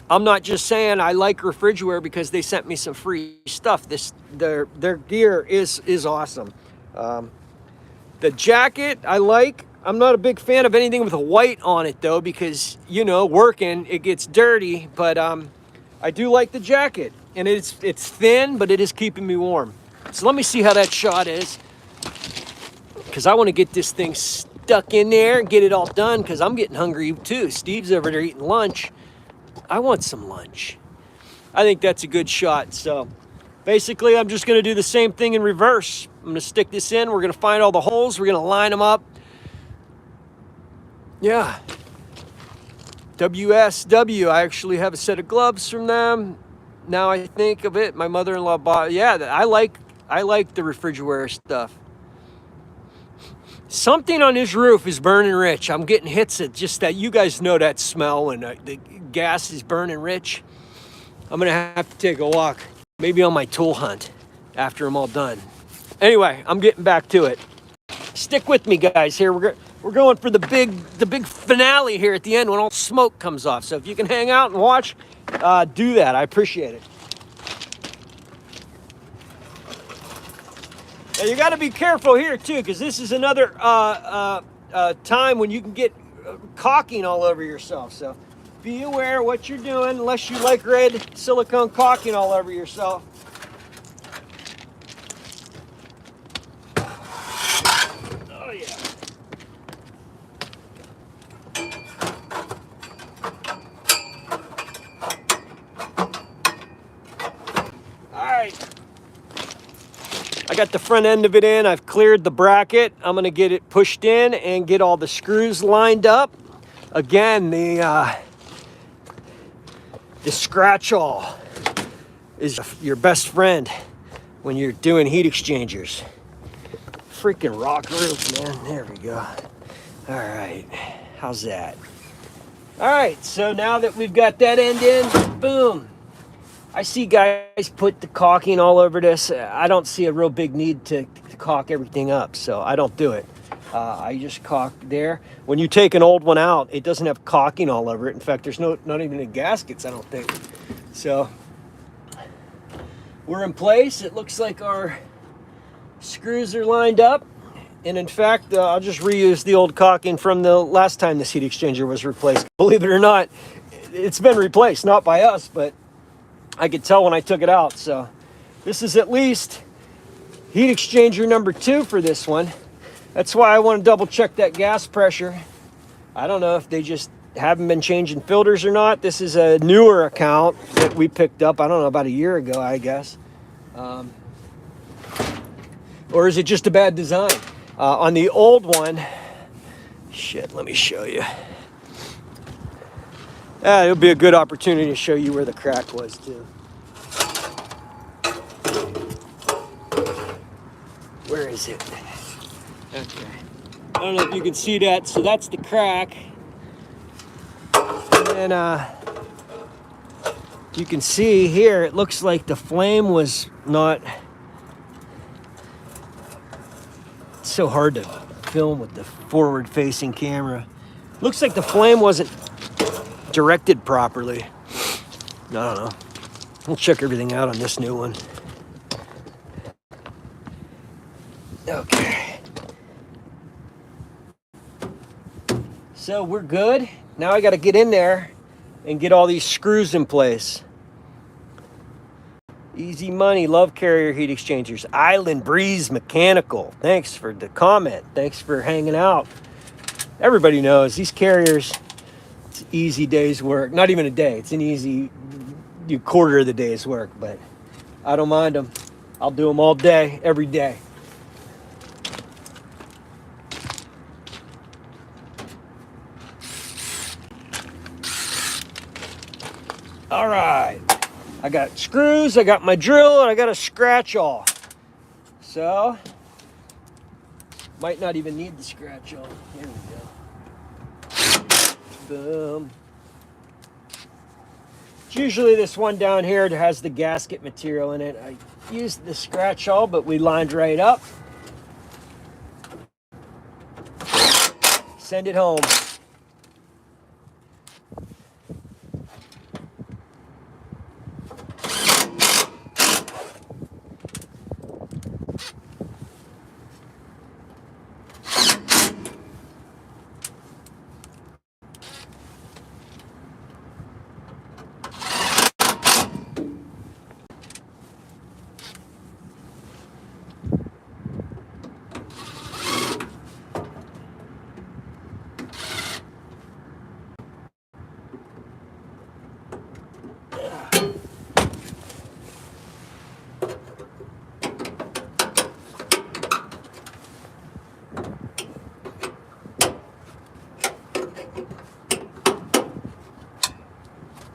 not just saying I like Refrigerator because they sent me some free stuff. Their gear is awesome. The jacket I like. I'm not a big fan of anything with a white on it though, because, you know, working, it gets dirty. But I do like the jacket, and it's thin, but it is keeping me warm. So let me see how that shot is, because I want to get this thing stuck in there and get it all done, because I'm getting hungry too. Steve's over there eating lunch. I want some lunch. I think that's a good shot. So basically, I'm just going to do the same thing in reverse. I'm going to stick this in. We're going to find all the holes. We're going to line them up. Yeah. WSW. I actually have a set of gloves from them. Now I think of it, my mother-in-law bought. Yeah, I like the Refrigerator stuff. Something on his roof is burning rich. I'm getting hits at just that. You guys know that smell when the gas is burning rich. I'm going to have to take a walk, maybe on my tool hunt after I'm all done. Anyway, I'm getting back to it. Stick with me, guys. Here we're going for the big finale here at the end when all smoke comes off. So if you can hang out and watch, do that. I appreciate it. Now you got to be careful here too, because this is another time when you can get caulking all over yourself. So be aware of what you're doing, unless you like red silicone caulking all over yourself. Oh yeah. All right. I got the front end of it in. I've cleared the bracket. I'm going to get it pushed in and get all the screws lined up. Again, the scratch-all is your best friend when you're doing heat exchangers. Freaking rock roof, man. There we go. All right. How's that? All right. So now that we've got that end in, boom. I see guys put the caulking all over this. I don't see a real big need to caulk everything up, so I don't do it. I just caulk there. When you take an old one out, it doesn't have caulking all over it. In fact, there's not even any gaskets, I don't think. So we're in place. It looks like our screws are lined up. And in fact, I'll just reuse the old caulking from the last time this heat exchanger was replaced. Believe it or not, it's been replaced, not by us, but I could tell when I took it out. So this is at least heat exchanger number 2 for this one. That's why I want to double check that gas pressure. I don't know if they just haven't been changing filters or not. This is a newer account that we picked up, I don't know, about a year ago, I guess. Or is it just a bad design? On the old one, shit, let me show you. It'll be a good opportunity to show you where the crack was too. Where is it? Okay. I don't know if you can see that. So that's the crack. And then you can see here, it looks like the flame was not... It's so hard to film with the forward-facing camera. Looks like the flame wasn't directed properly. I don't know. We'll check everything out on this new one. Okay. So we're good. Now I got to get in there and get all these screws in place. Easy money, love Carrier heat exchangers. Island Breeze Mechanical. Thanks for the comment. Thanks for hanging out. Everybody knows these Carriers, it's an easy day's work. Not even a day. It's an easy quarter of the day's work, but I don't mind them. I'll do them all day, every day. All right. I got screws, I got my drill, and I got a scratch-all. So, might not even need the scratch-all. Here we go. Boom. It's usually this one down here that has the gasket material in it. I used the scratch-all, but we lined right up. Send it home.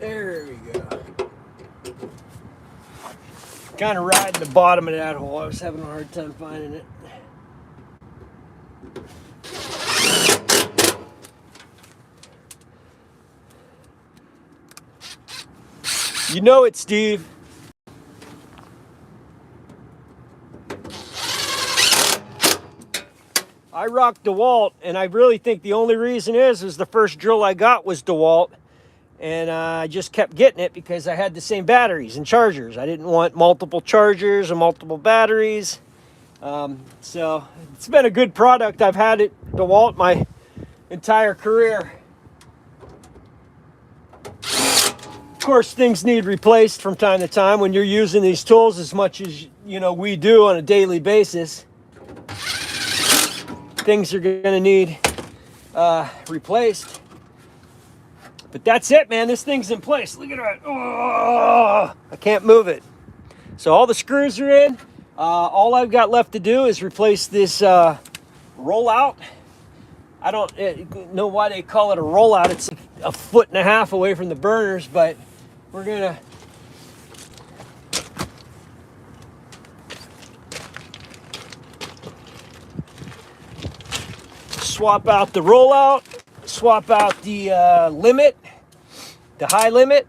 There we go. Kind of riding the bottom of that hole. I was having a hard time finding it. You know it, Steve. I rock DeWalt, and I really think the only reason is the first drill I got was DeWalt. And I just kept getting it because I had the same batteries and chargers. I didn't want multiple chargers and multiple batteries. So it's been a good product. I've had it, DeWalt, my entire career. course, things need replaced from time to time when you're using these tools as much as, you know, we do on a daily basis. Things are going to need replaced. But that's it, man. This thing's in place. Look at that. Oh, I can't move it. So all the screws are in. All I've got left to do is replace this rollout. I don't know why they call it a rollout. It's a 1.5 feet away from the burners, but we're gonna swap out the rollout, swap out the limit, the high limit,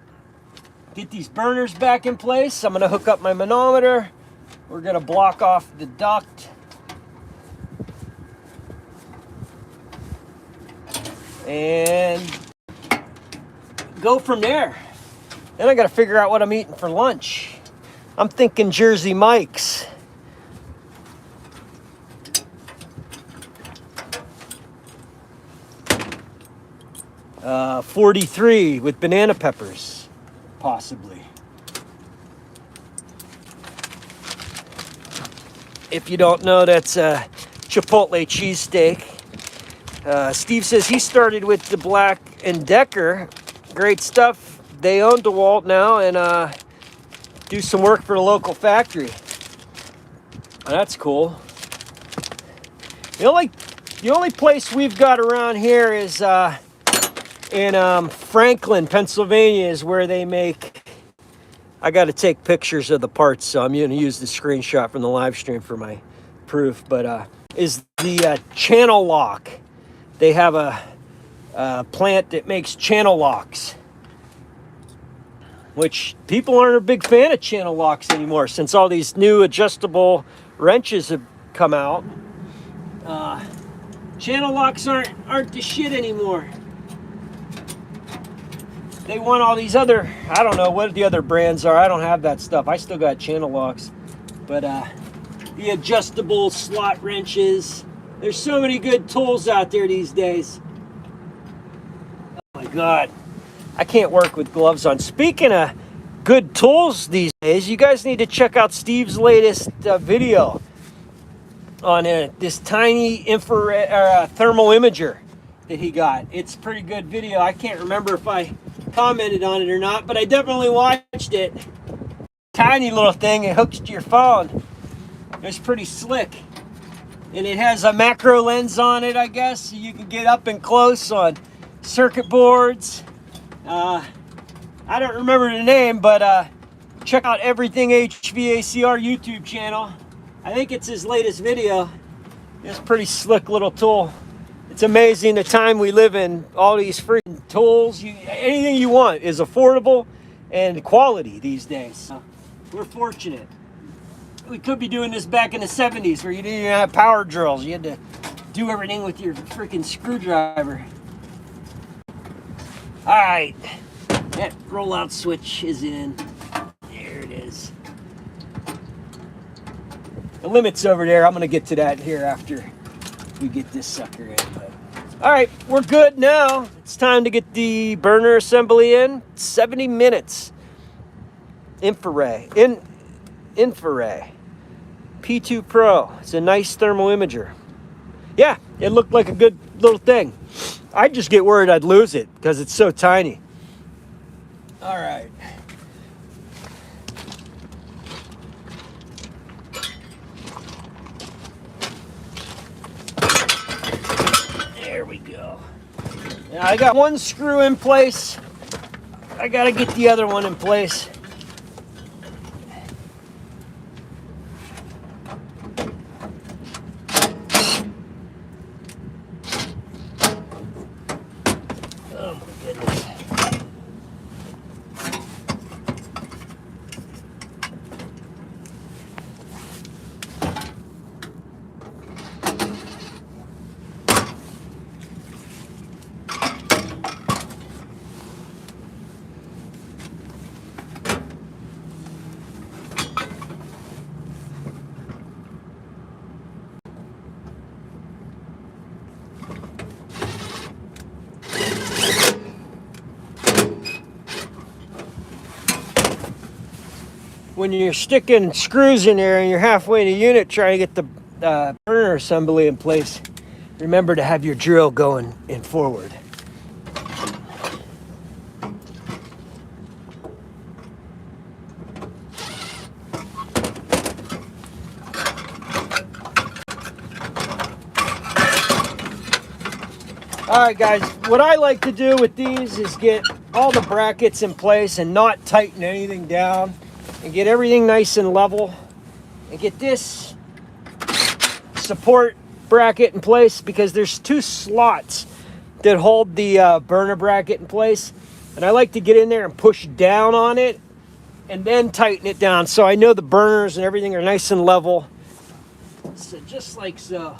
get these burners back in place. I'm gonna hook up my manometer. We're gonna block off the duct. And go from there. Then I gotta figure out what I'm eating for lunch. I'm thinking Jersey Mike's. $43 with banana peppers, possibly. If you don't know, that's a Chipotle cheesesteak. Steve says he started with the Black & Decker. Great stuff. They own DeWalt now and do some work for the local factory. That's cool. The only place we've got around here is in Franklin, Pennsylvania, is where they make. I got to take pictures of the parts, so I'm going to use the screenshot from the live stream for my proof. But is the channel lock. They have a plant that makes channel locks, which people aren't a big fan of channel locks anymore since all these new adjustable wrenches have come out. Channel locks aren't the shit anymore. They want all these other, I don't know what the other brands are. I don't have that stuff. I still got channel locks. But the adjustable slot wrenches. There's so many good tools out there these days. Oh my God. I can't work with gloves on. Speaking of good tools these days, you guys need to check out Steve's latest video on this tiny infrared thermal imager that he got. It's a pretty good video. I can't remember if I commented on it or not, but I definitely watched it. Tiny little thing, it hooks to your phone. It's pretty slick. And it has a macro lens on it, I guess, so you can get up and close on circuit boards. I don't remember the name, but check out Everything HVACR YouTube channel. I think it's his latest video. It's a pretty slick little tool. It's amazing the time we live in. All these free tools, anything you want is affordable and quality these days. We're fortunate. We could be doing this back in the 70s where you didn't even have power drills. You had to do everything with your freaking screwdriver. All right, that rollout switch is in. There it is. The limit's over there. I'm gonna get to that here after we get this sucker in. But all right, we're good now. It's time to get the burner assembly in. 70 minutes. Infrared. P2 Pro. It's a nice thermal imager. Yeah, it looked like a good little thing. I just get worried I'd lose it because it's so tiny. All right. There we go. Now I got one screw in place. I got to get the other one in place. when you're sticking screws in there and you're halfway in a unit trying to get the burner assembly in place, remember to have your drill going in forward. All right, guys, what I like to do with these is get all the brackets in place and not tighten anything down and get everything nice and level and get this support bracket in place, because there's 2 slots that hold the burner bracket in place, and I like to get in there and push down on it and then tighten it down so I know the burners and everything are nice and level. So just like so.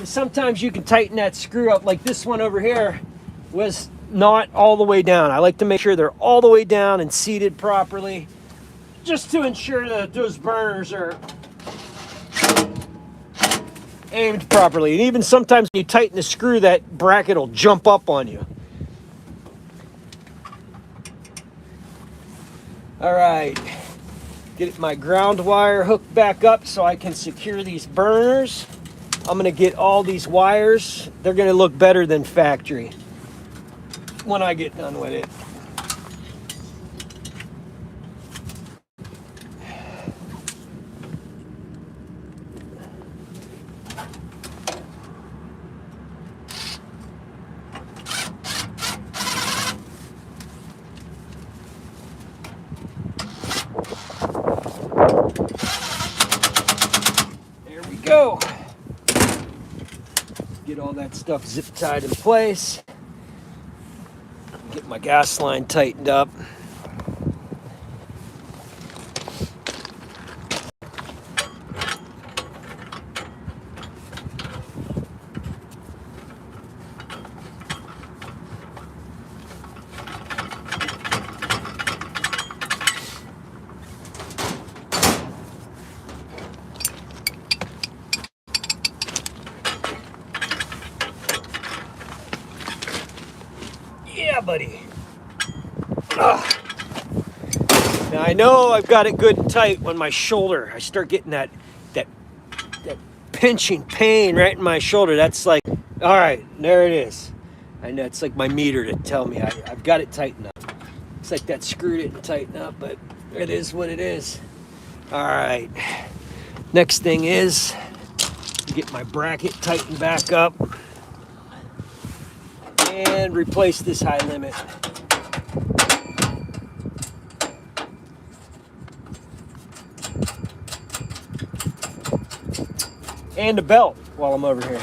Sometimes you can tighten that screw up, like this one over here was not all the way down. I like to make sure they're all the way down and seated properly, just to ensure that those burners are aimed properly. And even sometimes when you tighten the screw, that bracket will jump up on you. All right, get my ground wire hooked back up so I can secure these burners. I'm gonna get all these wires. They're gonna look better than factory when I get done with it. There we go. Get all that stuff zip tied in place. Get my gas line tightened up. Yeah, buddy. Ugh. Now I know I've got it good and tight when my shoulder, I start getting that pinching pain right in my shoulder. That's like, all right, there it is. I know it's like my meter to tell me I've got it tightened up. It's like that screw didn't tighten up, but it is what it is. All right. Next thing is get my bracket tightened back up and replace this high limit. And a belt while I'm over here.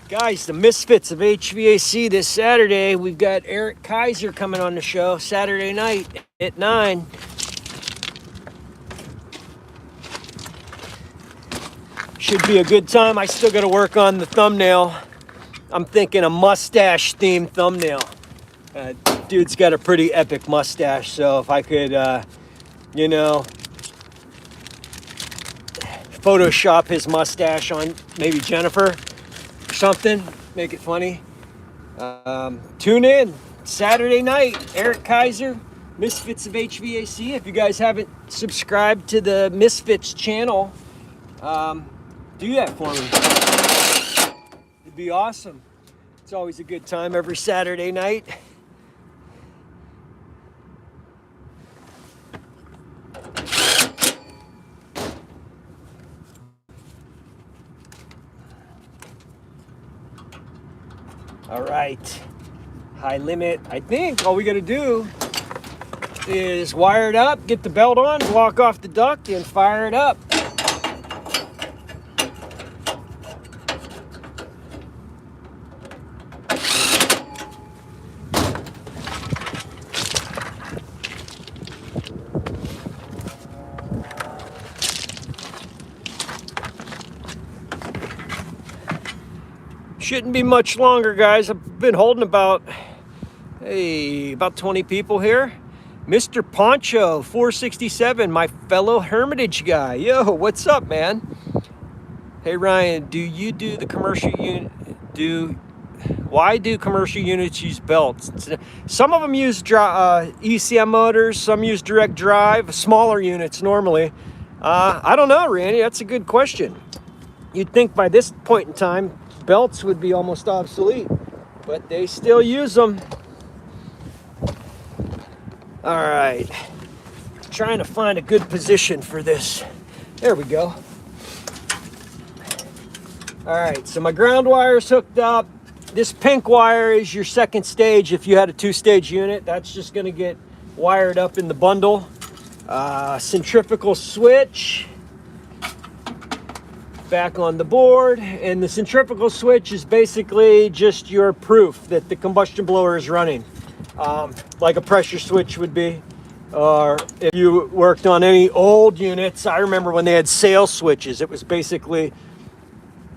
Guys, the misfits of HVAC this Saturday. We've got Eric Kaiser coming on the show Saturday night at 9. Should be a good time. I still got to work on the thumbnail. I'm thinking a mustache themed thumbnail. Dude's got a pretty epic mustache, so if I could, you know, Photoshop his mustache on maybe Jennifer or something, make it funny. Tune in Saturday night, Eric Kaiser, Misfits of HVAC. If you guys haven't subscribed to the Misfits channel, do that for me. It'd be awesome. It's always a good time every Saturday night. All right, high limit. I think all we got to do is wire it up, get the belt on, block off the duct, and fire it up. Shouldn't be much longer, guys. I've been holding about 20 people here. Mr. Poncho 467, my fellow Hermitage guy. Yo, what's up, man? Hey Ryan, do you do the commercial unit? Why do commercial units use belts? Some of them use ECM motors, some use direct drive, smaller units normally. I don't know, Randy, that's a good question. You'd think by this point in time, belts would be almost obsolete, but they still use them. All right, trying to find a good position for this. There we go. All right, so my ground wire is hooked up. This pink wire is your second stage. If you had a two-stage unit, that's just gonna get wired up in the bundle. Centrifugal switch back on the board, and the centrifugal switch is basically just your proof that the combustion blower is running, like a pressure switch would be. Or if you worked on any old units, I remember when they had sail switches, it was basically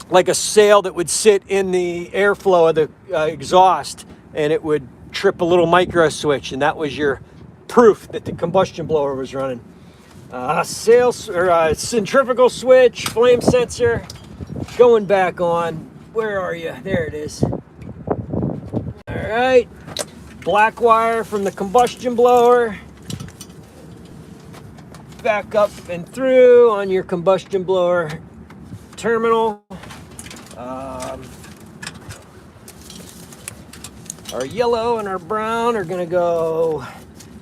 like a sail that would sit in the airflow of the exhaust, and it would trip a little micro switch, and that was your proof that the combustion blower was running. Centrifugal switch, flame sensor, going back on. Where are you? There it is. All right, black wire from the combustion blower, back up and through on your combustion blower terminal. Our yellow and our brown are gonna go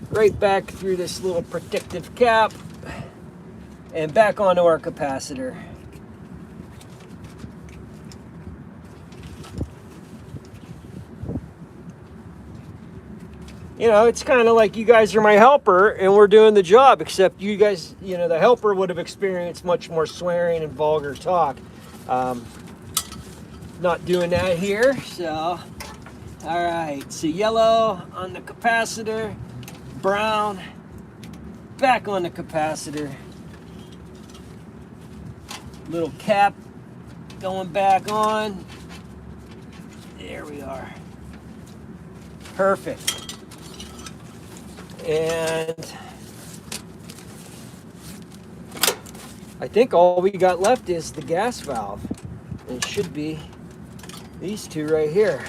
right back through this little protective cap and back onto our capacitor. You know, it's kind of like you guys are my helper and we're doing the job, except you guys, you know, the helper would have experienced much more swearing and vulgar talk. Not doing that here, so. All right, so yellow on the capacitor, brown back on the capacitor. Little cap going back on. There we are. Perfect. And I think all we got left is the gas valve. It should be these two right here.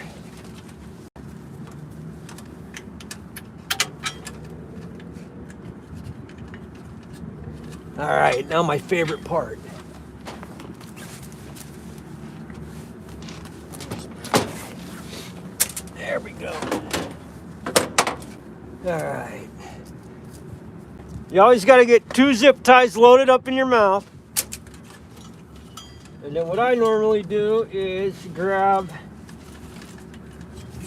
All right, now my favorite part. There we go. All right. You always got to get 2 zip ties loaded up in your mouth. And then what I normally do is grab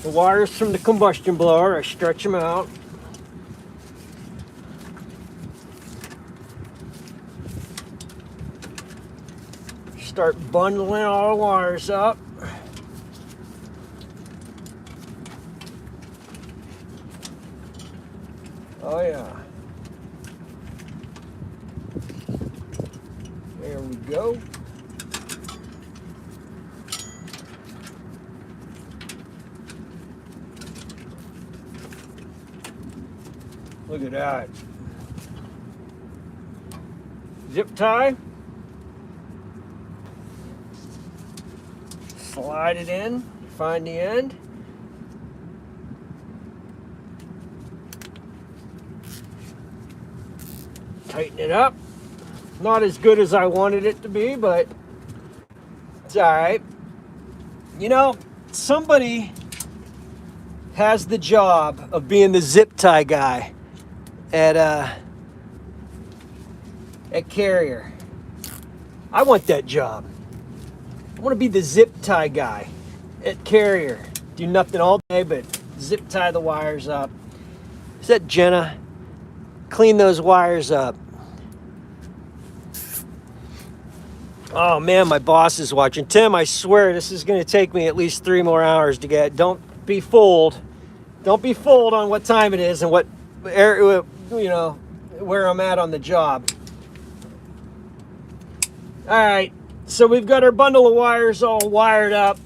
the wires from the combustion blower. I stretch them out. Start bundling all the wires up. Oh yeah. There we go. Look at that. Zip tie. Slide it in, find the end. Tighten it up. Not as good as I wanted it to be, but it's all right. You know, somebody has the job of being the zip tie guy at Carrier. I want that job. I want to be the zip tie guy at Carrier. Do nothing all day but zip tie the wires up. Is that Jenna? Clean those wires up. Oh man, my boss is watching. Tim, I swear this is going to take me at least 3 more hours to get. Don't be fooled. Don't be fooled on what time it is and what, you know, where I'm at on the job. All right. So we've got our bundle of wires all wired up.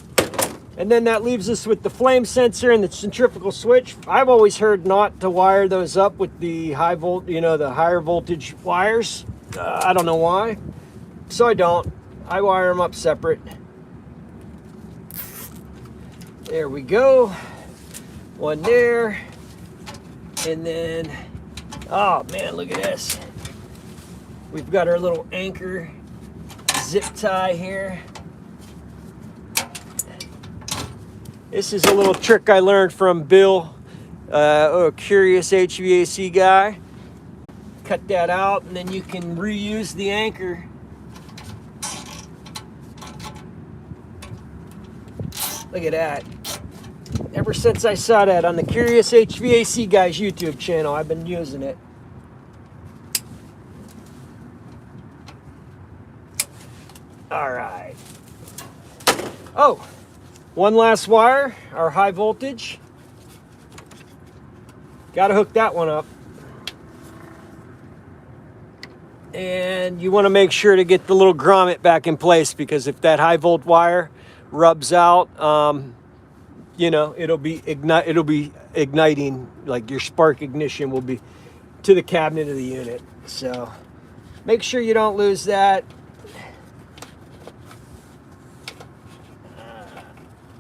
And then that leaves us with the flame sensor and the centrifugal switch. I've always heard not to wire those up with the high volt, you know, the higher voltage wires. I don't know why. So I don't. I wire them up separate. There we go. One there. And then, oh man, look at this. We've got our little anchor zip tie here. This is a little trick I learned from Bill, a curious HVAC guy. Cut that out and then you can reuse the anchor. Look at that. Ever since I saw that on the Curious HVAC Guy's YouTube channel, I've been using it. All right. Oh, one last wire, our high voltage. Got to hook that one up. And you want to make sure to get the little grommet back in place, because if that high volt wire rubs out, you know, it'll be igniting, like your spark ignition will be to the cabinet of the unit. So make sure you don't lose that.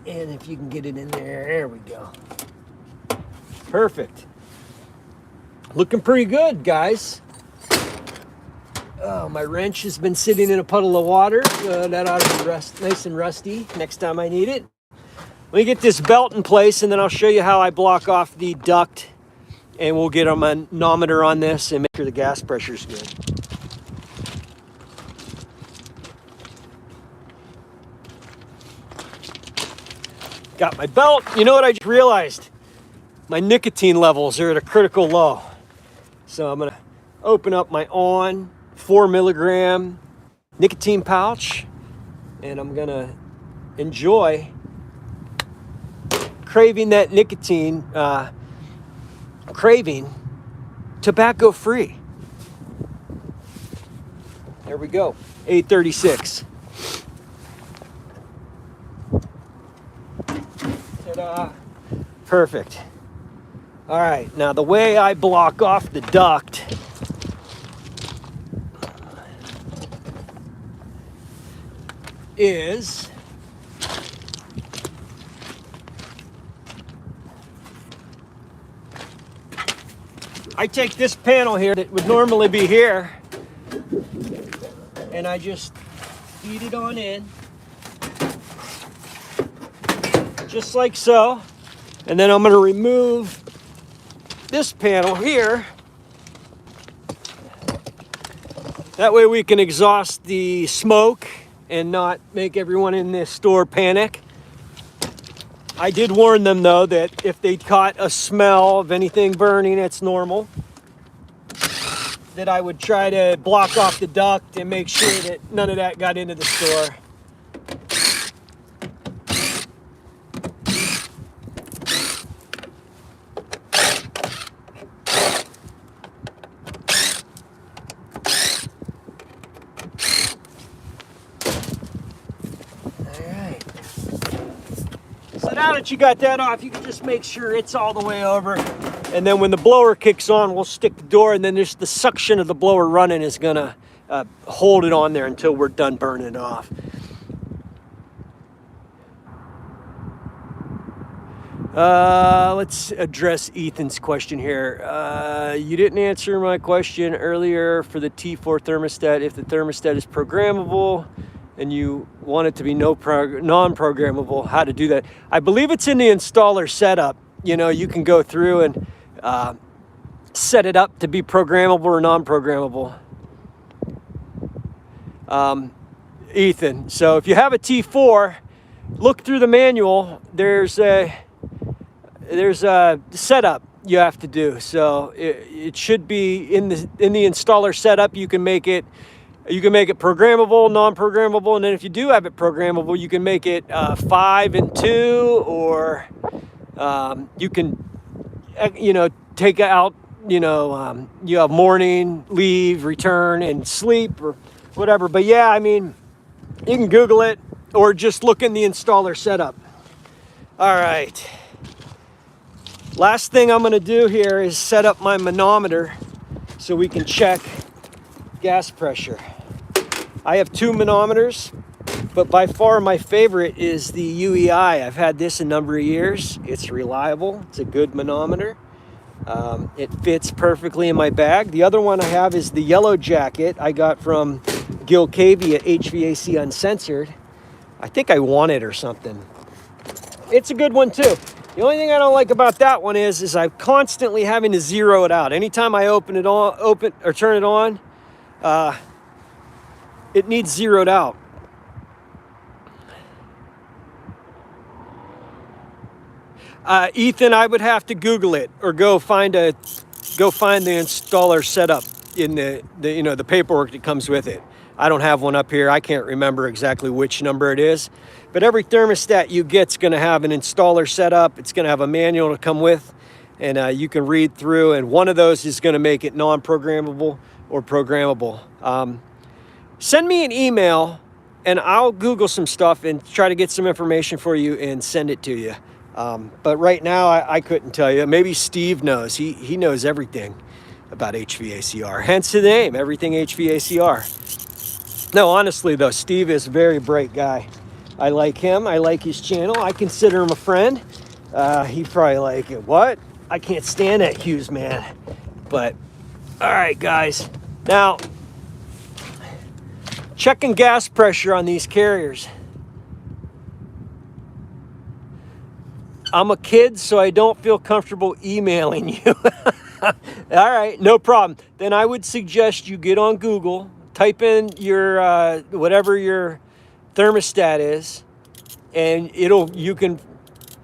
And if you can get it in there we go. Perfect. Looking pretty good, guys. Oh, my wrench has been sitting in a puddle of water. That ought to be nice and rusty next time I need it. Let me get this belt in place, and then I'll show you how I block off the duct, and we'll get a manometer on this and make sure the gas pressure is good. Got my belt. You know what I just realized? My nicotine levels are at a critical low. So I'm gonna open up my on 4 milligram nicotine pouch, and I'm gonna enjoy craving that nicotine, craving tobacco free. There we go, 836. Ta-da. Perfect. All right, now the way I block off the duct is I take this panel here that would normally be here, and I just feed it on in, just like so. And then I'm going to remove this panel here. That way we can exhaust the smoke and not make everyone in this store panic. I did warn them though that if they caught a smell of anything burning, it's normal. That I would try to block off the duct and make sure that none of that got into the store. Now that you got that off, you can just make sure it's all the way over. And then when the blower kicks on, we'll stick the door, and then there's the suction of the blower running is gonna hold it on there until we're done burning it off. Let's address Ethan's question here. You didn't answer my question earlier for the T4 thermostat. If the thermostat is programmable and you want it to be non-programmable, how to do that. I believe it's in the installer setup. You know, you can go through and set it up to be programmable or non-programmable. Ethan, so if you have a T4, look through the manual. There's a setup you have to do. So it should be in the installer setup. You can make it programmable, non-programmable, and then if you do have it programmable, you can make it 5 and 2, or you can, take out, you have morning, leave, return, and sleep, or whatever. But yeah, I mean, you can Google it or just look in the installer setup. All right. Last thing I'm gonna do here is set up my manometer so we can check gas pressure. I have two manometers, but by far my favorite is the UEI. I've had this a number of years. It's reliable. It's a good manometer. It fits perfectly in my bag. The other one I have is the yellow jacket I got from Gil Cavey at HVAC Uncensored. I think I won it or something. It's a good one too. The only thing I don't like about that one is I'm constantly having to zero it out. Anytime I turn it on, it needs zeroed out. Ethan, I would have to Google it or go find the installer setup in the paperwork that comes with it. I don't have one up here. I can't remember exactly which number it is, but every thermostat you get's going to have an installer setup. It's going to have a manual to come with, and you can read through. And one of those is going to make it non-programmable or programmable. Send me an email, and I'll Google some stuff and try to get some information for you and send it to you. But right now, I couldn't tell you. Maybe Steve knows. He knows everything about HVACR. Hence the name, Everything HVACR. No, honestly, though, Steve is a very bright guy. I like him. I like his channel. I consider him a friend. He probably like, what? I can't stand that HughesMan. But, all right, guys. Now, checking gas pressure on these carriers. I'm a kid, so I don't feel comfortable emailing you. All right, no problem. Then I would suggest you get on Google, type in your whatever your thermostat is, and you can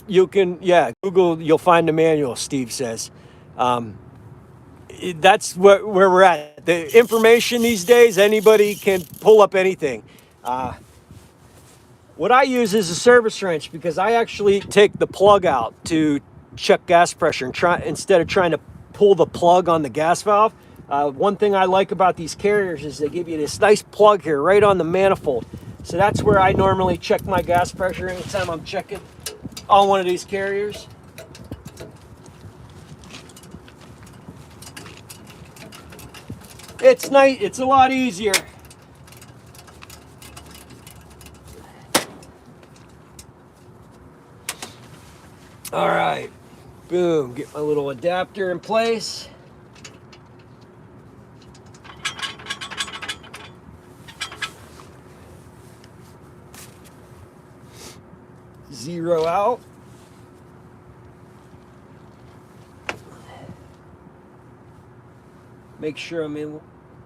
Google. You'll find the manual. Steve says. That's where we're at. The information these days, anybody can pull up anything. What I use is a service wrench because I actually take the plug out to check gas pressure and instead of trying to pull the plug on the gas valve. One thing I like about these carriers is they give you this nice plug here right on the manifold. So that's where I normally check my gas pressure anytime I'm checking on one of these carriers. It's nice. It's a lot easier. All right, boom, get my little adapter in place. Zero out. Make sure I'm in.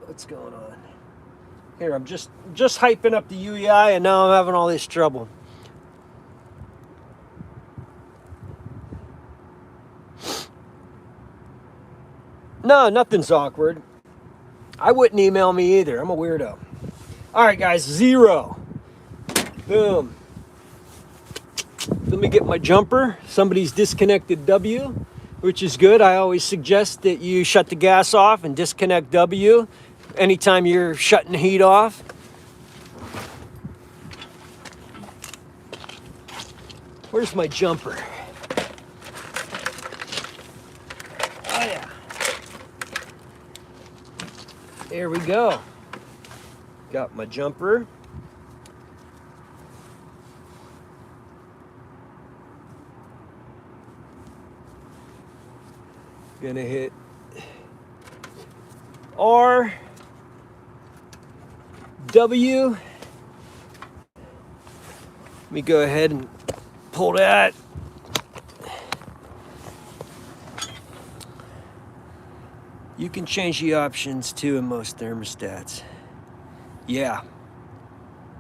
What's going on? Here, I'm just hyping up the UEI, and now I'm having all this trouble. No, nothing's awkward. I wouldn't email me either. I'm a weirdo. All right, guys, zero. Boom. Let me get my jumper. Somebody's disconnected W, which is good. I always suggest that you shut the gas off and disconnect W anytime you're shutting the heat off. Where's my jumper? Oh, yeah. There we go. Got my jumper. Gonna hit R, W. Let me go ahead and pull that. You can change the options too in most thermostats. Yeah.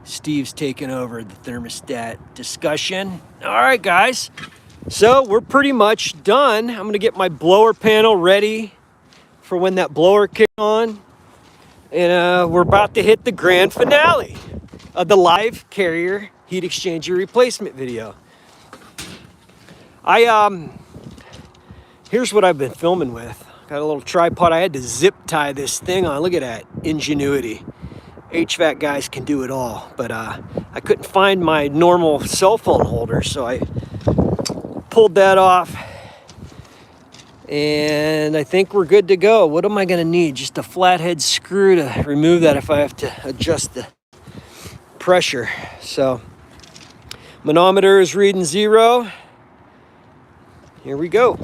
Steve's taking over the thermostat discussion. All right, guys. So we're pretty much done. I'm gonna get my blower panel ready for when that blower kicks on. And we're about to hit the grand finale of the live carrier heat exchanger replacement video. Here's what I've been filming with. Got a little tripod. I had to zip tie this thing on. Look at that ingenuity. HVAC guys can do it all. But I couldn't find my normal cell phone holder, so I pulled that off. And I think we're good to go. What am I gonna need? Just a flathead screw to remove that if I have to adjust the pressure. So manometer is reading 0. Here we go.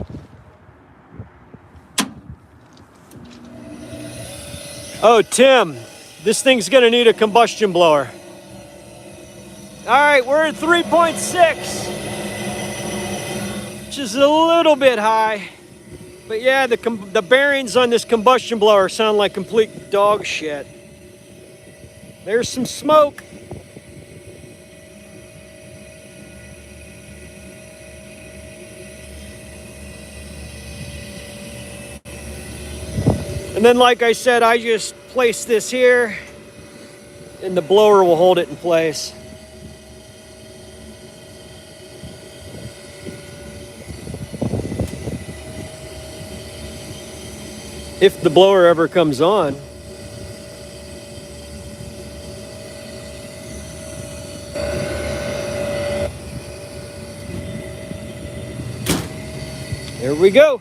Oh, Tim, this thing's gonna need a combustion blower. All right, we're at 3.6, which is a little bit high. But yeah, the bearings on this combustion blower sound like complete dog shit. There's some smoke. And then, like I said, I just place this here and the blower will hold it in place. If the blower ever comes on. There we go.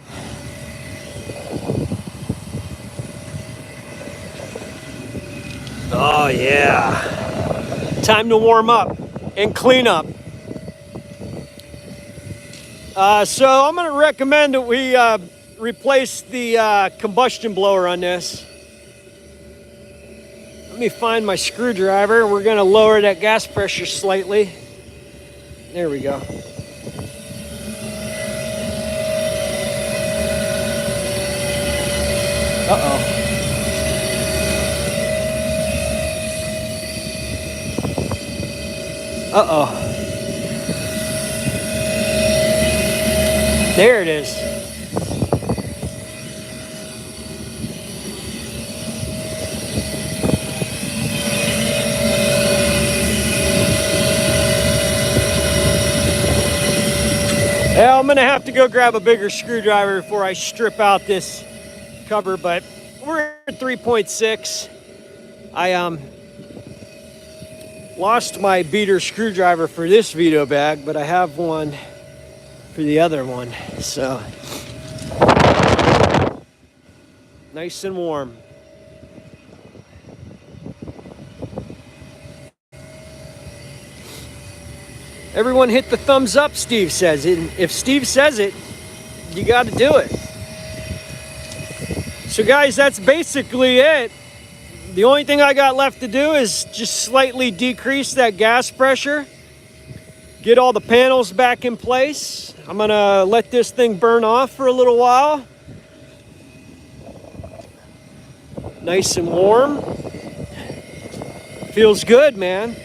Oh yeah. Time to warm up and clean up. So I'm going to recommend that we replace the combustion blower on this. Let me find my screwdriver. We're going to lower that gas pressure slightly. There we go. Uh-oh. Uh-oh. There it is. Well, I'm gonna have to go grab a bigger screwdriver before I strip out this cover, but we're at 3.6. I lost my beater screwdriver for this Vito bag, but I have one for the other one. So nice and warm. Everyone hit the thumbs up, Steve says. And if Steve says it, you got to do it. So guys, that's basically it. The only thing I got left to do is just slightly decrease that gas pressure, get all the panels back in place. I'm gonna let this thing burn off for a little while. Nice and warm. Feels good, man.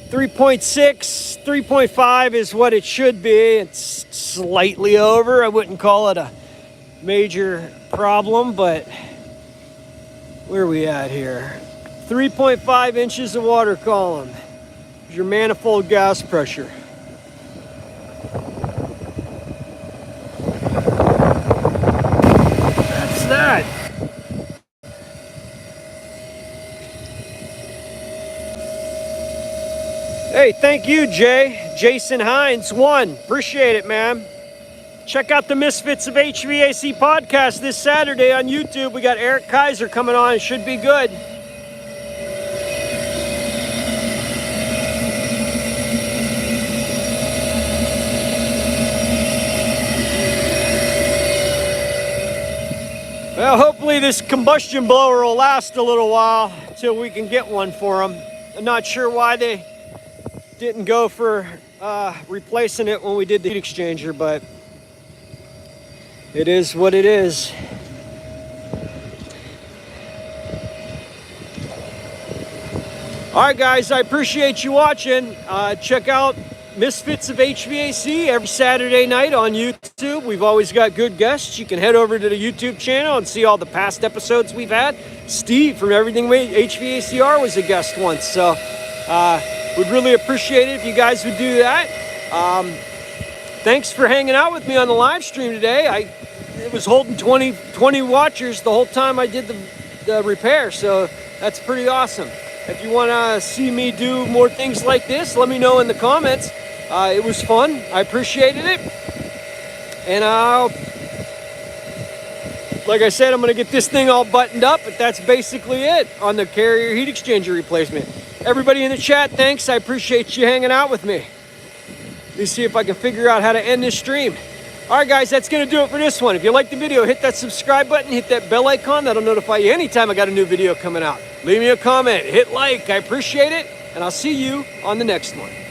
3.6, 3.5 is what it should be. It's slightly over. I wouldn't call it a major problem, but where are we at here? 3.5 inches of water column. Here's your manifold gas pressure. That's that. Hey, thank you, Jason Hines 1. Appreciate it, man. Check out the Misfits of HVAC podcast this Saturday on YouTube. We got Eric Kaiser coming on. It should be good. Well, hopefully this combustion blower will last a little while until we can get one for them. I'm not sure why they didn't go for replacing it when we did the heat exchanger, but it is what it is. All right, guys, I appreciate you watching. Check out Misfits of HVAC every Saturday night on YouTube. We've always got good guests. You can head over to the YouTube channel and see all the past episodes we've had. Steve from Everything HVACR was a guest once, so would really appreciate it if you guys would do that. Thanks for hanging out with me on the live stream today. It was holding 20 watchers the whole time I did the repair, so that's pretty awesome. If you want to see me do more things like this, let me know in the comments. It was fun. I appreciated it. And like I said, I'm going to get this thing all buttoned up, but that's basically it on the Carrier heat exchanger replacement. Everybody in the chat, thanks. I appreciate you hanging out with me. Let me see if I can figure out how to end this stream. All right, guys, that's going to do it for this one. If you like the video, hit that subscribe button, hit that bell icon. That'll notify you anytime I got a new video coming out. Leave me a comment, hit like. I appreciate it, and I'll see you on the next one.